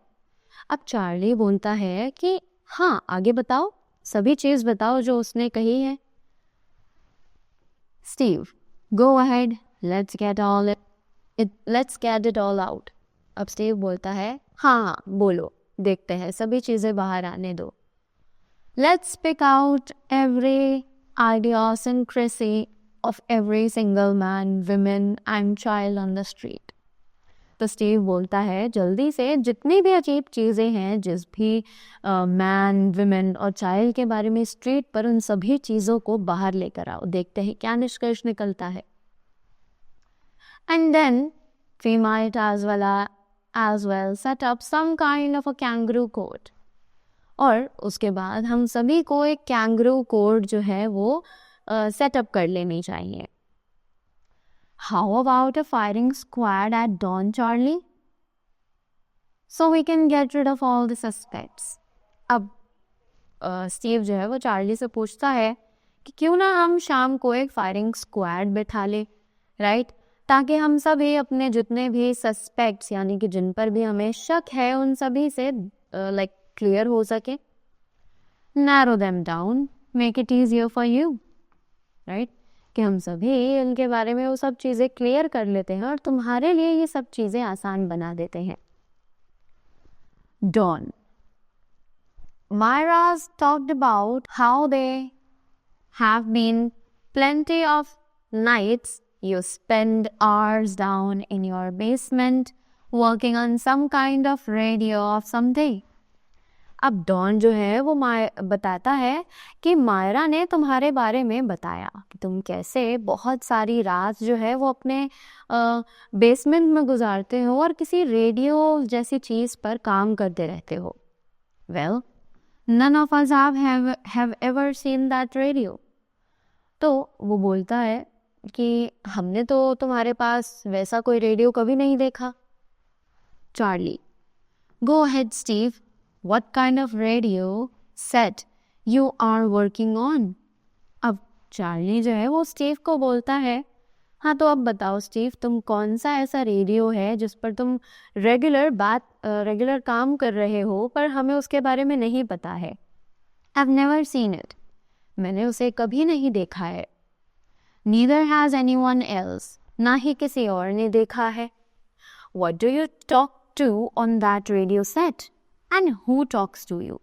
अब चार्ली बोलता है कि हाँ, आगे बताओ, सभी चीज़ बताओ जो उसने कही है। Steve, go ahead, let's get it all out. अब स्टीव बोलता है हाँ, बोलो, देखते हैं, सभी चीज़ें बाहर आने दो। Let's pick out every idiosyncrasy of every single man, women and child on the street. तो स्टीव बोलता है जल्दी से जितनी भी अजीब चीज़ें हैं, जिस भी मैन, विमेन और चाइल्ड के बारे में स्ट्रीट पर, उन सभी चीज़ों को बाहर लेकर आओ, देखते हैं क्या निष्कर्ष निकलता है. And then we might as well set up some kind of a kangaroo court. और उसके बाद हम सभी को एक kangaroo court जो है वो सेटअप कर लेनी चाहिए. How about a firing squad at dawn, Charlie? So we can get rid of all the suspects. अब स्टीव जो है वो चार्ली से पूछता है कि क्यों ना हम शाम को एक फायरिंग स्क्वाड बैठा ले, राइट, ताकि हम सभी अपने जितने भी सस्पेक्ट्स यानी कि जिन पर भी हमें शक है उन सभी से लाइक क्लियर हो सके. Narrow them down, make it easier for you, right, कि हम सभी उनके बारे में वो सब चीज़ें क्लियर कर लेते हैं और तुम्हारे लिए ये सब चीज़ें आसान बना देते हैं. Dawn. Myra's talked about how they have been plenty of nights you spend hours down in your basement working on some kind of radio of some day. अब डॉन जो है वो बताता है कि मायरा ने तुम्हारे बारे में बताया कि तुम कैसे बहुत सारी रात जो है वो अपने बेसमेंट में गुजारते हो और किसी रेडियो जैसी चीज़ पर काम करते रहते हो. Well, none of us have ever seen that radio. तो वो बोलता है कि हमने तो तुम्हारे पास वैसा कोई रेडियो कभी नहीं देखा. Charlie. Go ahead, Steve. What kind of radio set you are working on? अब चार्ली जो है वो स्टीव को बोलता है, हाँ तो अब बताओ स्टीव, तुम कौन सा ऐसा रेडियो है जिस पर तुम रेगुलर काम कर रहे हो पर हमें उसके बारे में नहीं पता है. I've never seen it. मैंने उसे कभी नहीं देखा है. Neither has anyone else. ना ही किसी और ने देखा है. What do you talk to on that radio set? And who talks to you?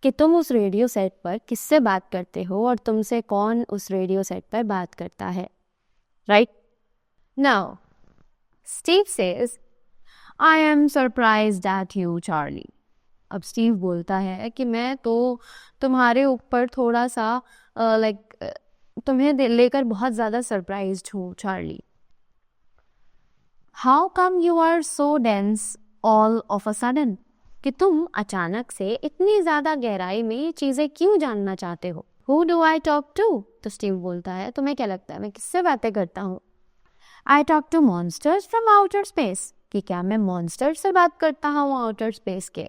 कि तुम उस रेडियो सेट पर किससे बात करते हो और तुमसे कौन उस रेडियो सेट पर बात करता है, right? Now, Steve says, I am surprised at you, Charlie. अब स्टीव बोलता है कि मैं तो तुम्हारे ऊपर थोड़ा सा तुम्हें लेकर बहुत ज़्यादा सरप्राइज्ड हूँ, Charlie. How come you are so dense all of a sudden? कि तुम अचानक से इतनी ज़्यादा गहराई में ये चीज़ें क्यों जानना चाहते हो? Who do I talk to? तो स्टीव बोलता है, तुम्हें क्या लगता है मैं किससे बातें करता हूँ? I talk to monsters from outer space. कि क्या मैं मॉन्स्टर से बात करता हूँ आउटर स्पेस के?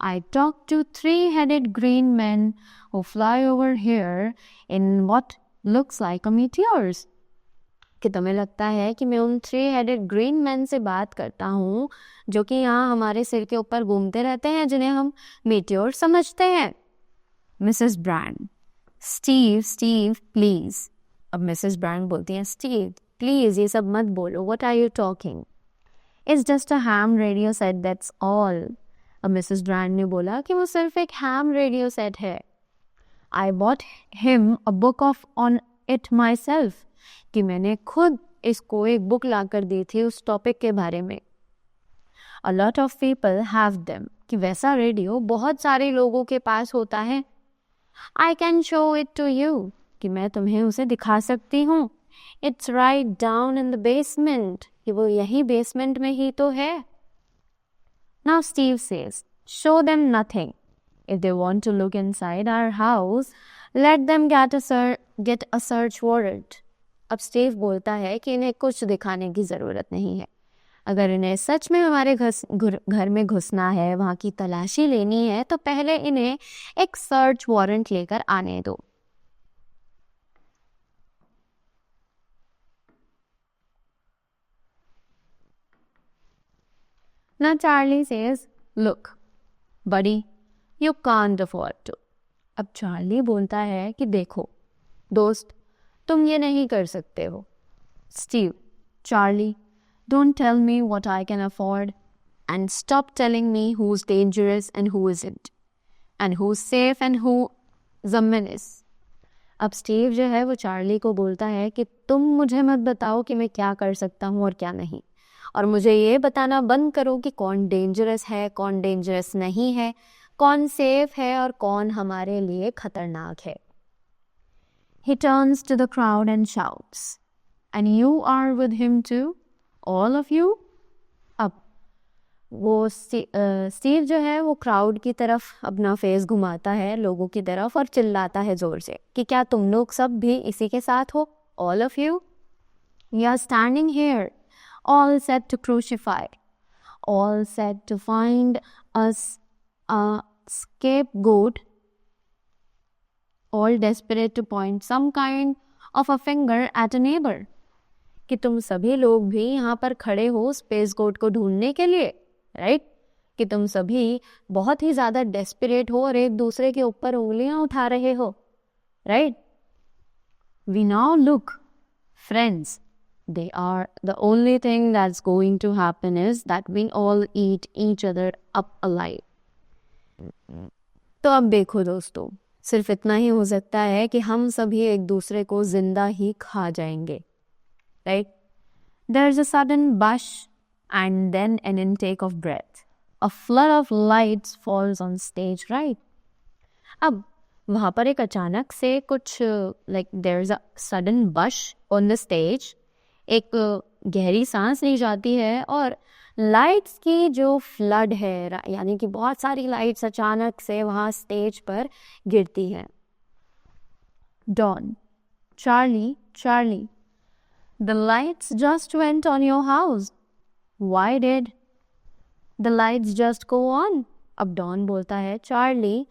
I talk to three-headed green men who fly over here in what looks like a meteors. कि तुम्हें लगता है कि मैं उन थ्री-हेडेड ग्रीन मैन से बात करता हूँ जो कि यहाँ हमारे सिर के ऊपर घूमते रहते हैं, जिन्हें हम मीटियोर समझते हैं. Mrs Brand. Steve please. अब मिसेस ब्रांड बोलती हैं, स्टीव प्लीज ये सब मत बोलो, what are you talking? It's just a ham radio set, that's all. अब मिसेस ब्रांड ने बोला कि वो सिर्फ एक हैम रेडियो सेट है. I bought him a book of on it my self. कि मैंने खुद इसको एक बुक ला कर दी थी उस टॉपिक के बारे में. A lot of people have them. कि वैसा रेडियो बहुत सारे लोगों के पास होता है. I can show it to you. कि मैं तुम्हें उसे दिखा सकती हूँ. It's right down in the basement. कि वो यही बेसमेंट में ही तो है. Now Steve says, show them nothing. If they want to look inside our house, let them get a search warrant. अब स्टीव बोलता है कि इन्हें कुछ दिखाने की ज़रूरत नहीं है. अगर इन्हें सच में हमारे घर में घुसना है, वहाँ की तलाशी लेनी है, तो पहले इन्हें एक सर्च वारंट लेकर आने दो. Now Charlie says, look, buddy, you can't afford to. अब चार्ली बोलता है कि देखो दोस्त, तुम ये नहीं कर सकते हो. Steve, Charlie, don't tell me what I can afford and stop telling me who's dangerous and who isn't and who's safe and who's a menace. अब स्टीव जो है वो चार्ली को बोलता है कि तुम मुझे मत बताओ कि मैं क्या कर सकता हूँ और क्या नहीं, और मुझे ये बताना बंद करो कि कौन डेंजरस है, कौन डेंजरस नहीं है, कौन सेफ है और कौन हमारे लिए खतरनाक है. He turns to the crowd and shouts, "And you are with him too? All of you?" अब वो स्टीव जो है वो क्राउड की तरफ अपना फेस घुमाता है, लोगों की तरफ, और चिल्लाता है जोर से कि क्या तुम लोग सब भी इसी के साथ हो? All of you? We are standing here, all set to crucify, all set to find us a scapegoat, all desperate to point some kind of a finger at a neighbor. कि तुम सभी लोग भी यहाँ पर खड़े हो स्पेस गोट को ढूंढने के लिए, राइट? कि तुम सभी बहुत ही ज़्यादा डेस्परेट हो और एक दूसरे के ऊपर उंगलियां उठा रहे हो, right? We now look, friends, they are the only thing that's going to happen is that we all eat each other up alive. तो अब देखो दोस्तों, सिर्फ इतना ही हो सकता है कि हम सभी एक दूसरे को जिंदा ही खा जाएंगे, right? There's a sudden bush and then an intake of breath. A flood of lights falls on stage, right? अब वहाँ पर एक अचानक से कुछ like there's a sudden bush on the stage. एक गहरी सांस ली जाती है और लाइट्स की जो फ्लड है, यानी कि बहुत सारी लाइट्स अचानक से वहाँ स्टेज पर गिरती हैं. Dawn, Charlie, the lights just went on your house. Why did the lights just go on? अब डॉन बोलता है, चार्ली,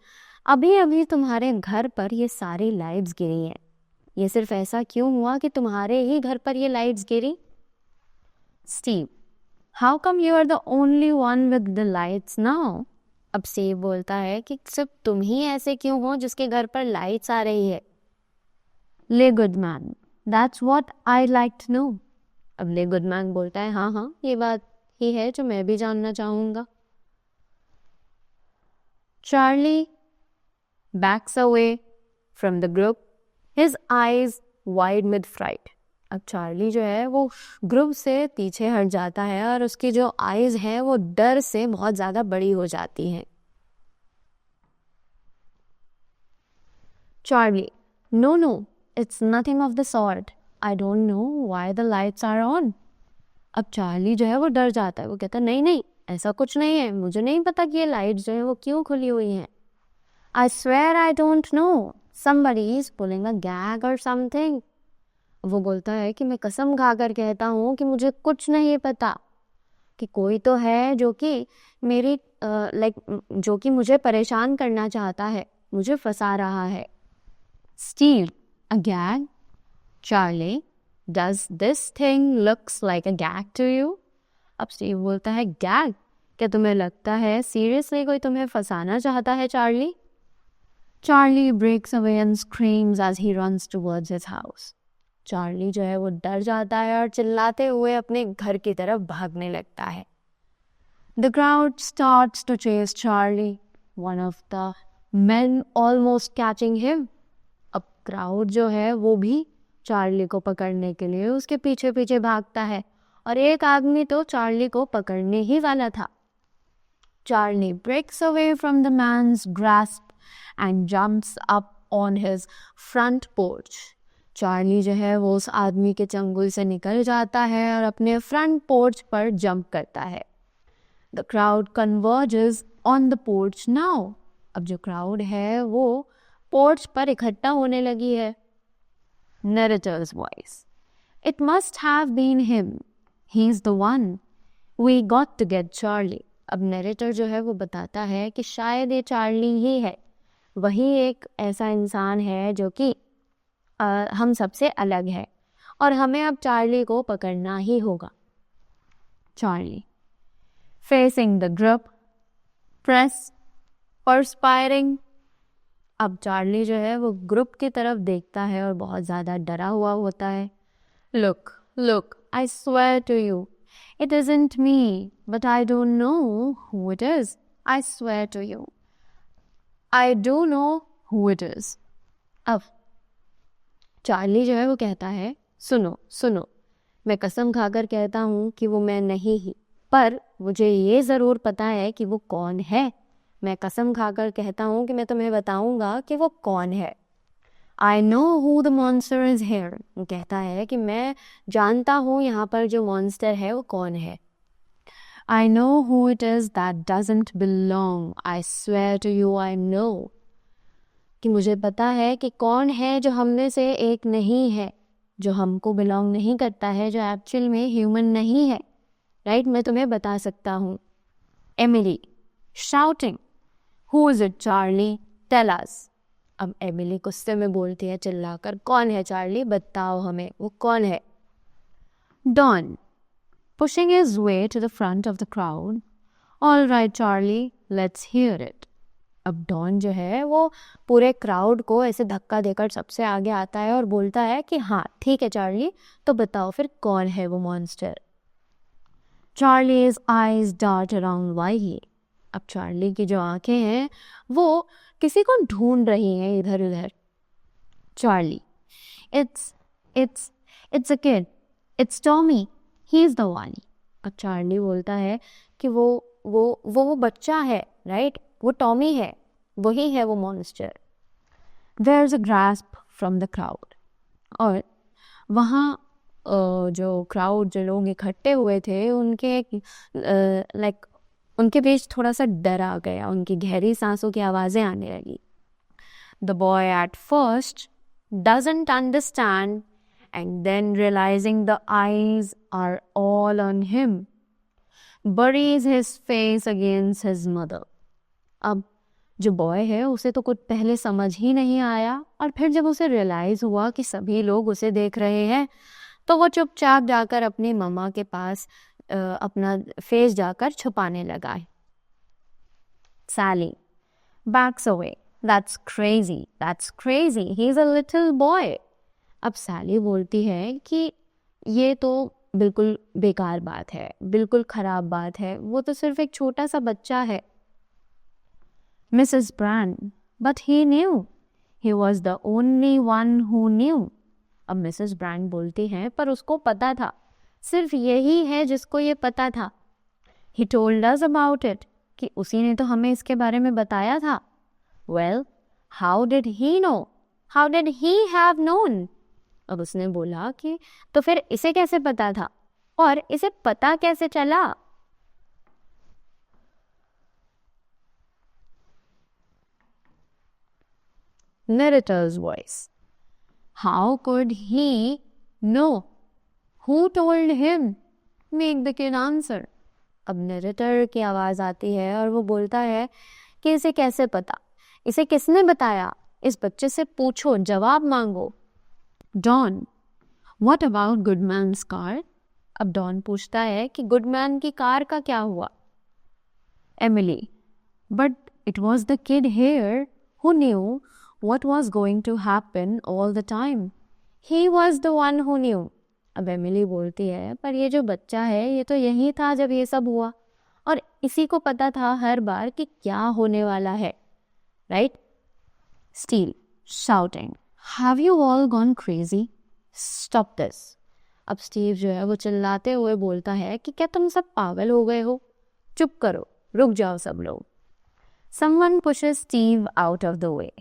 अभी अभी तुम्हारे घर पर ये सारी लाइट्स गिरी हैं. ये सिर्फ ऐसा क्यों हुआ कि तुम्हारे ही घर पर ये लाइट्स गिरी? Steve, how come you are the only one with the lights now? अब स्टीव बोलता है कि सिर्फ तुम ही ऐसे क्यों हो जिसके घर पर लाइट्स आ रही है? Les Goodman, that's what I like to know. अब ले गुडमैन बोलता है, हाँ, ये बात ही है जो मैं भी जानना चाहूँगा. Charlie backs away from the group, his eyes wide with fright. अब चार्ली जो है वो ग्रुप से पीछे हट जाता है और उसकी जो आईज हैं वो डर से बहुत ज़्यादा बड़ी हो जाती हैं. Charlie, no, it's nothing of the sort. I don't know why the lights are on. अब चार्ली जो है वो डर जाता है, वो कहता है नहीं, ऐसा कुछ नहीं है, मुझे नहीं पता कि ये लाइट जो है वो क्यों खुली हुई हैं. I swear I don't know. Somebody is pulling a gag or something. वो बोलता है कि मैं कसम खाकर कहता हूँ कि मुझे कुछ नहीं पता, कि कोई तो है जो कि मेरी जो कि मुझे परेशान करना चाहता है, मुझे फंसा रहा है. Steve, a gag? Charlie, does this thing looks like a gag to you? अब स्टीव बोलता है, गैग? क्या तुम्हें लगता है सीरियसली कोई तुम्हें फंसाना चाहता है Charlie? Charlie breaks away and screams as he runs towards his house. Charlie जो है वो डर जाता है और चिल्लाते हुए अपने घर की तरफ भागने लगता है. The crowd starts to chase Charlie, one of the men almost catching him. अब क्राउड जो है वो भी चार्ली को पकड़ने के लिए उसके पीछे पीछे भागता है और एक आदमी तो चार्ली को पकड़ने ही वाला था. Charlie breaks away from the man's grasp and jumps up on his front porch. Charlie जो है वो उस आदमी के चंगुल से निकल जाता है और अपने फ्रंट पोर्च पर जंप करता है. The crowd converges on the porch now. अब जो क्राउड है वो पोर्च पर इकट्ठा होने लगी है. Narrator's voice. It must have been him. He's the one. We got to get Charlie. अब नरेटर जो है वो बताता है कि शायद ये चार्ली ही है, वही एक ऐसा इंसान है जो कि हम सबसे अलग है और हमें अब चार्ली को पकड़ना ही होगा. Charlie, facing the group, press, perspiring. अब चार्ली जो है वो ग्रुप की तरफ देखता है और बहुत ज़्यादा डरा हुआ होता है. Look, I swear to you, it isn't me, but I don't know who it is. I swear to you, I do know who it is. अब चार्ली जो है वो कहता है, सुनो सुनो, मैं कसम खाकर कहता हूँ कि वो मैं नहीं ही, पर मुझे ये ज़रूर पता है कि वो कौन है। मैं कसम खाकर कहता हूँ कि मैं तुम्हें बताऊँगा कि वो कौन है। I know who the monster is here. वो कहता है कि मैं जानता हूँ यहाँ पर जो मॉन्स्टर है वो कौन है। I know who it is that doesn't belong. I swear to you I know. कि मुझे पता है कि कौन है जो हम में से एक नहीं है, जो हमको बिलोंग नहीं करता है, जो एक्चुअल में ह्यूमन नहीं है। राइट, मैं तुम्हें बता सकता हूँ। Emily shouting, who is it Charlie, tell us. अब एमिली गुस्से में बोलती है चिल्लाकर, कौन है चार्ली, बताओ हमें वो कौन है। Don pushing his way to the front of the crowd, all right Charlie, let's hear it. अब डॉन जो है वो पूरे क्राउड को ऐसे धक्का देकर सबसे आगे आता है और बोलता है कि हाँ ठीक है चार्ली, तो बताओ फिर कौन है वो monster. Charlie's eyes dart around wildly. अब चार्ली की जो आंखें हैं वो किसी को ढूंढ रही हैं इधर उधर। Charlie, it's a kid, it's Tommy, he's the one. अब चार्ली बोलता है कि वो बच्चा है, राइट, वो टॉमी है, वही है वो monster. There's a grasp from the crowd. और वहाँ जो क्राउड, जो लोग इकट्ठे हुए थे, उनके लाइक उनके बीच थोड़ा सा डर आ गया, उनकी गहरी सांसों की आवाज़ें आने लगी। The boy at first doesn't understand and then realising the eyes are all on him buries his face against his mother. अब जो बॉय है उसे तो कुछ पहले समझ ही नहीं आया, और फिर जब उसे रियलाइज हुआ कि सभी लोग उसे देख रहे हैं तो वो चुपचाप जाकर अपनी मम्मा के पास अपना फेस जाकर छुपाने लगा। Sally backs away. That's crazy. He's a little boy. अब सैली बोलती है कि ये तो बिल्कुल बेकार बात है, बिल्कुल खराब बात है, वो तो सिर्फ एक छोटा सा बच्चा है। Mrs. Brand, but he knew. He was the only one who knew. अब मिसेस ब्रांड बोलती हैं पर उसको पता था, सिर्फ यही है जिसको ये पता था। He told us about it, कि उसी ने तो हमें इसके बारे में बताया था। Well, how did he know? How did he have known? अब उसने बोला कि तो फिर इसे कैसे पता था, और इसे पता कैसे चला। Narrator's voice. How could he know? Who told him? Make the kid answer. अब नरेटर की आवाज़ आती है और वो बोलता है कि इसे कैसे पता, इसे किसने बताया, इस बच्चे से पूछो, जवाब मांगो। Don, what about Goodman's car? अब डॉन पूछता है कि गुडमैन की कार का क्या हुआ। Emily, but it was the kid here who knew what was going to happen all the time. He was the one who knew. अब Emily बोलती है पर ये जो बच्चा है ये तो यही था जब ये सब हुआ, और इसी को पता था हर बार कि क्या होने वाला है, right. Steel shouting, have you all gone crazy? Stop this. अब स्टीव जो है वो चिल्लाते हुए बोलता है कि क्या तुम सब पागल हो गए हो, चुप करो, रुक जाओ सब लोग। Someone pushes Steve out of the way.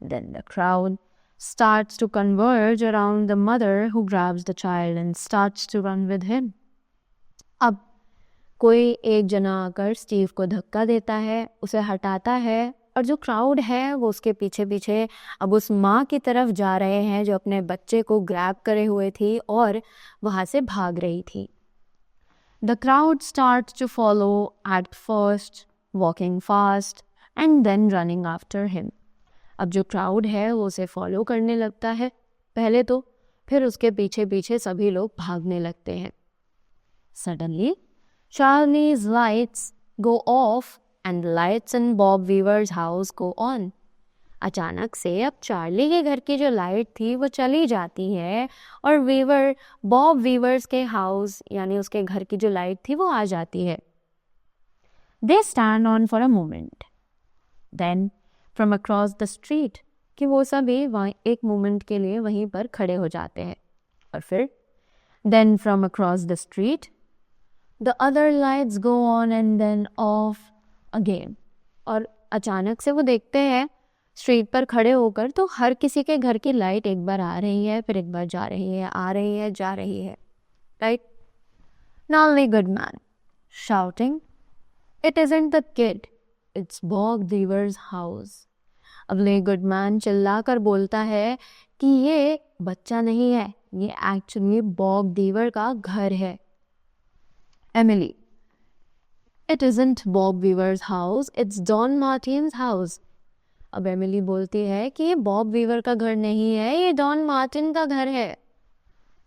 Then the crowd starts to converge around the mother who grabs the child and starts to run with him. अब कोई एक जना आकर स्टीव को धक्का देता है, उसे हटाता है, और जो क्राउड है वो उसके पीछे पीछे अब उस माँ की तरफ जा रहे हैं जो अपने बच्चे को ग्रैब करे हुए थी और वहाँ से भाग रही थी। The crowd starts to follow at first, walking fast and then running after him. अब जो क्राउड है वो उसे फॉलो करने लगता है पहले तो, फिर उसके पीछे पीछे सभी लोग भागने लगते हैं। Suddenly, Charlie's lights go off and the lights in Bob Weaver's house go on. अचानक से अब चार्ली के घर की जो लाइट थी वो चली जाती है और बॉब वीवर्स के हाउस यानी उसके घर की जो लाइट थी वो आ जाती है। They stand on for a moment. Then from across the street, कि वो सभी वहाँ एक मोमेंट के लिए वहीं पर खड़े हो जाते हैं। और फिर then from across the street the other lights go on and then off again. और अचानक से वो देखते हैं स्ट्रीट पर खड़े होकर तो हर किसी के घर की लाइट एक बार आ रही है, फिर एक बार जा रही है, आ रही है, जा रही है, right. Now only Goodman shouting, "It isn't the kid, it's Bob Deaver's house." अब ले गुडमैन चिल्ला कर बोलता है कि ये बच्चा नहीं है, ये एक्चुअली बॉब डीवर का घर है। Emily, "It isn't Bob Weaver's house, it's Don Martin's house." अब एमिली बोलती है कि ये बॉब वीवर का घर नहीं है, ये डॉन मार्टिन का घर है।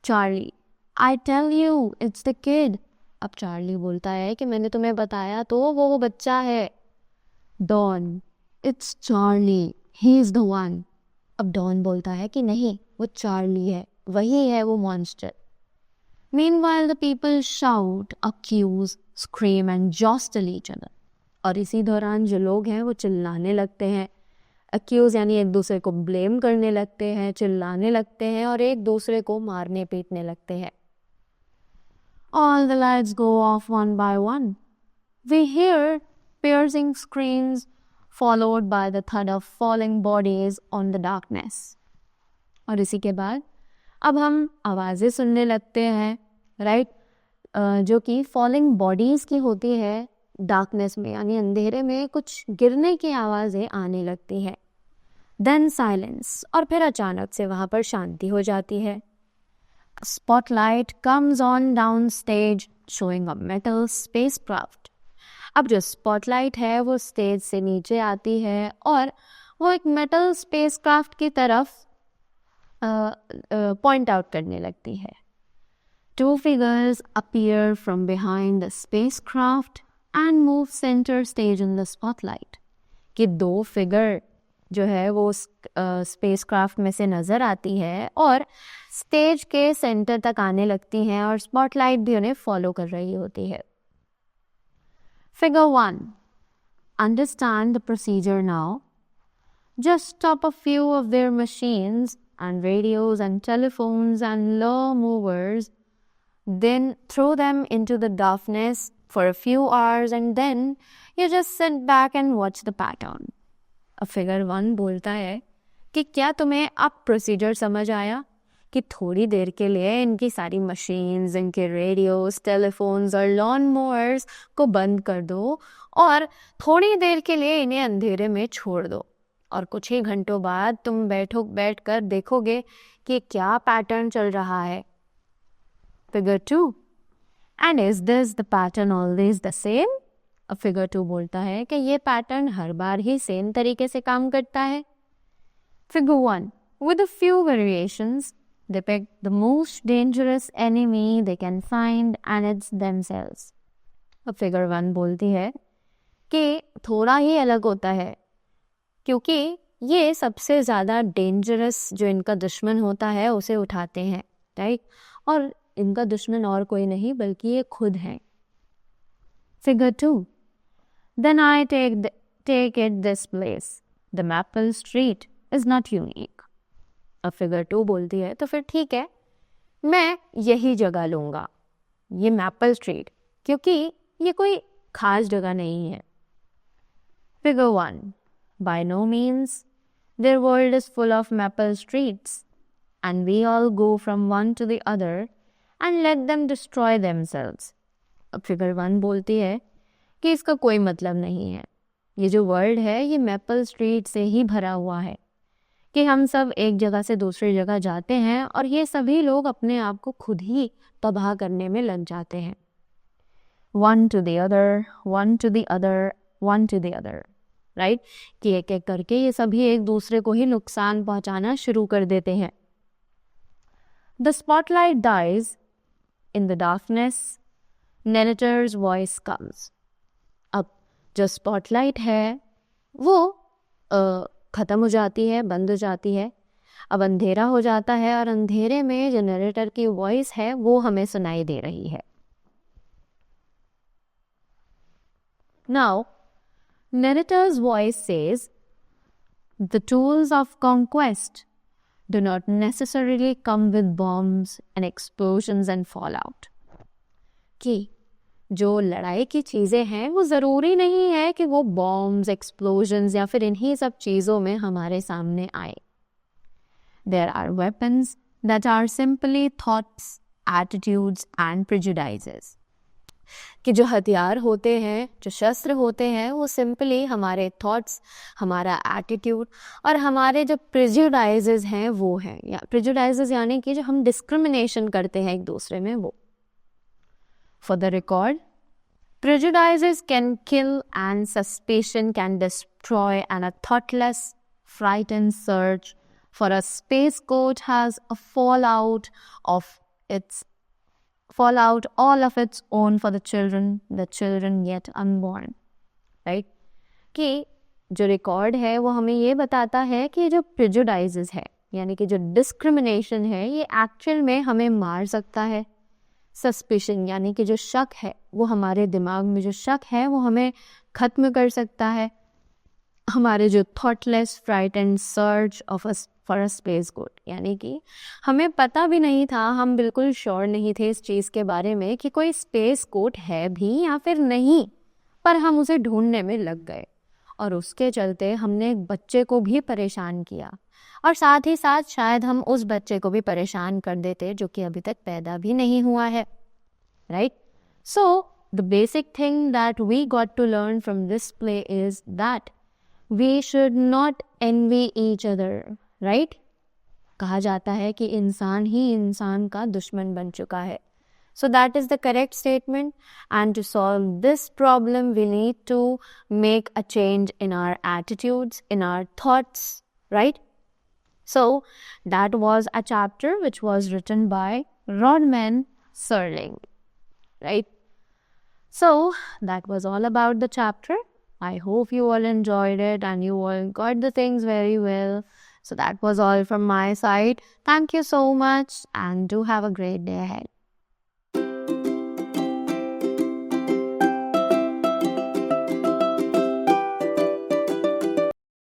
Charlie, "I tell you, it's the kid." अब चार्ली बोलता है कि मैंने तुम्हें बताया तो वो बच्चा है। Don, "It's Charlie, he is the one." अब डॉन बोलता है कि नहीं, वो चार्ली है, वही है वो monster. Meanwhile the people shout, accuse, scream and jostle each other. और इसी दौरान जो लोग हैं वो चिल्लाने लगते हैं, अक्यूज यानी एक दूसरे को ब्लेम करने लगते हैं, चिल्लाने लगते हैं और एक दूसरे को मारने पीटने लगते हैं। All the lights go off one by one. We hear piercing screams followed by the thud of falling bodies on the darkness. और इसी के बाद अब हम आवाज़ें सुनने लगते हैं, राइट, जो कि फॉलिंग बॉडीज़ की होती है डार्कनेस में, यानी अंधेरे में कुछ गिरने की आवाज़ें आने लगती हैं। देन साइलेंस, और फिर अचानक से वहाँ पर शांति हो जाती है। Spotlight comes on down stage showing a metal spacecraft. अब जो स्पॉटलाइट है वो स्टेज से नीचे आती है और वो एक मेटल स्पेसक्राफ्ट की तरफ पॉइंट आउट करने लगती है। Two figures appear from behind the spacecraft and move center stage in the spotlight. कि दो फिगर जो है वो स्पेसक्राफ्ट में से नज़र आती है और स्टेज के सेंटर तक आने लगती हैं और स्पॉटलाइट भी उन्हें फॉलो कर रही होती है। Figure 1. Understand the procedure now. Just stop a few of their machines and radios and telephones and law movers, then throw them into the darkness for a few hours and then you just sit back and watch the pattern. अब figure 1 बोलता है कि क्या तुम्हें अब procedure समझ आया कि थोड़ी देर के लिए इनकी सारी मशीन्स, इनके रेडियोस, टेलीफोन्स और लॉन मोअर्स को बंद कर दो और थोड़ी देर के लिए इन्हें अंधेरे में छोड़ दो और कुछ ही घंटों बाद तुम बैठकर देखोगे कि क्या पैटर्न चल रहा है। Figure 2. And is this the pattern always the same? अब फिगर 2 बोलता है कि ये पैटर्न हर बार ही सेम तरीके से काम करता है। Figure 1. With a few variations, depict the most dangerous enemy they can find and it's themselves. अब फिगर 1 बोलती है कि थोड़ा ही अलग होता है क्योंकि ये सबसे ज़्यादा डेंजरस जो इनका दुश्मन होता है उसे उठाते हैं, राइट, और इनका दुश्मन और कोई नहीं बल्कि ये खुद हैं। Figure 2. Then I take it this place. The Maple Street is not unique. अब फिगर 2 बोलती है तो फिर ठीक है, मैं यही जगह लूँगा, ये मैपल स्ट्रीट, क्योंकि ये कोई खास जगह नहीं है। Figure 1. By no means. Their world is full of maple streets and we all go from one to the other and let them destroy themselves. अब फिगर 1 बोलती है कि इसका कोई मतलब नहीं है, ये जो वर्ल्ड है ये मैपल स्ट्रीट से ही भरा हुआ है कि हम सब एक जगह से दूसरी जगह जाते हैं और ये सभी लोग अपने आप को खुद ही तबाह करने में लग जाते हैं। One to the other, one to the other, one to the other, right, कि एक एक करके ये सभी एक दूसरे को ही नुकसान पहुंचाना शुरू कर देते हैं। The spotlight dies. In the darkness, narrator's voice comes. अब जो स्पॉटलाइट है वो ख़त्म हो जाती है, बंद हो जाती है, अब अंधेरा हो जाता है और अंधेरे में जो नरेटर की वॉइस है वो हमें सुनाई दे रही है। Now, narrator's voice says, the tools of conquest do not necessarily come with bombs and explosions and fallout. कि जो लड़ाई की चीज़ें हैं वो ज़रूरी नहीं है कि वो बॉम्ब्स, एक्सप्लोजन्स या फिर इन्हीं सब चीज़ों में हमारे सामने आए. There are weapons that are simply thoughts, attitudes and prejudices. कि जो हथियार होते हैं, जो शस्त्र होते हैं, वो सिंपली हमारे थॉट्स, हमारा एटीट्यूड और हमारे जो प्रेजुडाइजेस हैं वो हैं. या प्रेजुडाइजेस यानी कि जो हम डिस्क्रिमिनेशन करते हैं एक दूसरे में वो. For the record, prejudices can kill and suspicion can destroy, and a thoughtless, frightened search for a space coat has a fallout all of its own for the children yet unborn. Right? कि जो record है वो हमें ये बताता है कि जो प्रेजुडाइजेस है यानी कि जो डिस्क्रिमिनेशन है ये एक्चुअल में हमें मार सकता है. सस्पिशन यानी कि जो शक है वो हमारे दिमाग में जो शक है वो हमें ख़त्म कर सकता है. हमारे जो thoughtless frightened search for a space code यानी कि हमें पता भी नहीं था, हम बिल्कुल श्योर नहीं थे इस चीज़ के बारे में कि कोई स्पेस कोड है भी या फिर नहीं, पर हम उसे ढूंढने में लग गए और उसके चलते हमने एक बच्चे को भी परेशान किया और साथ ही साथ शायद हम उस बच्चे को भी परेशान कर देते जो कि अभी तक पैदा भी नहीं हुआ है. Right? So the basic thing that we got to learn from this play is that we should not envy each other. Right? कहा जाता है कि इंसान ही इंसान का दुश्मन बन चुका है. So that is the correct statement, and to solve this problem we need to make a change in our attitudes, in our thoughts, right? So that was a chapter which was written by Rodman Serling, right? So that was all about the chapter. I hope you all enjoyed it and you all got the things very well. So that was all from my side. Thank you so much and do have a great day ahead.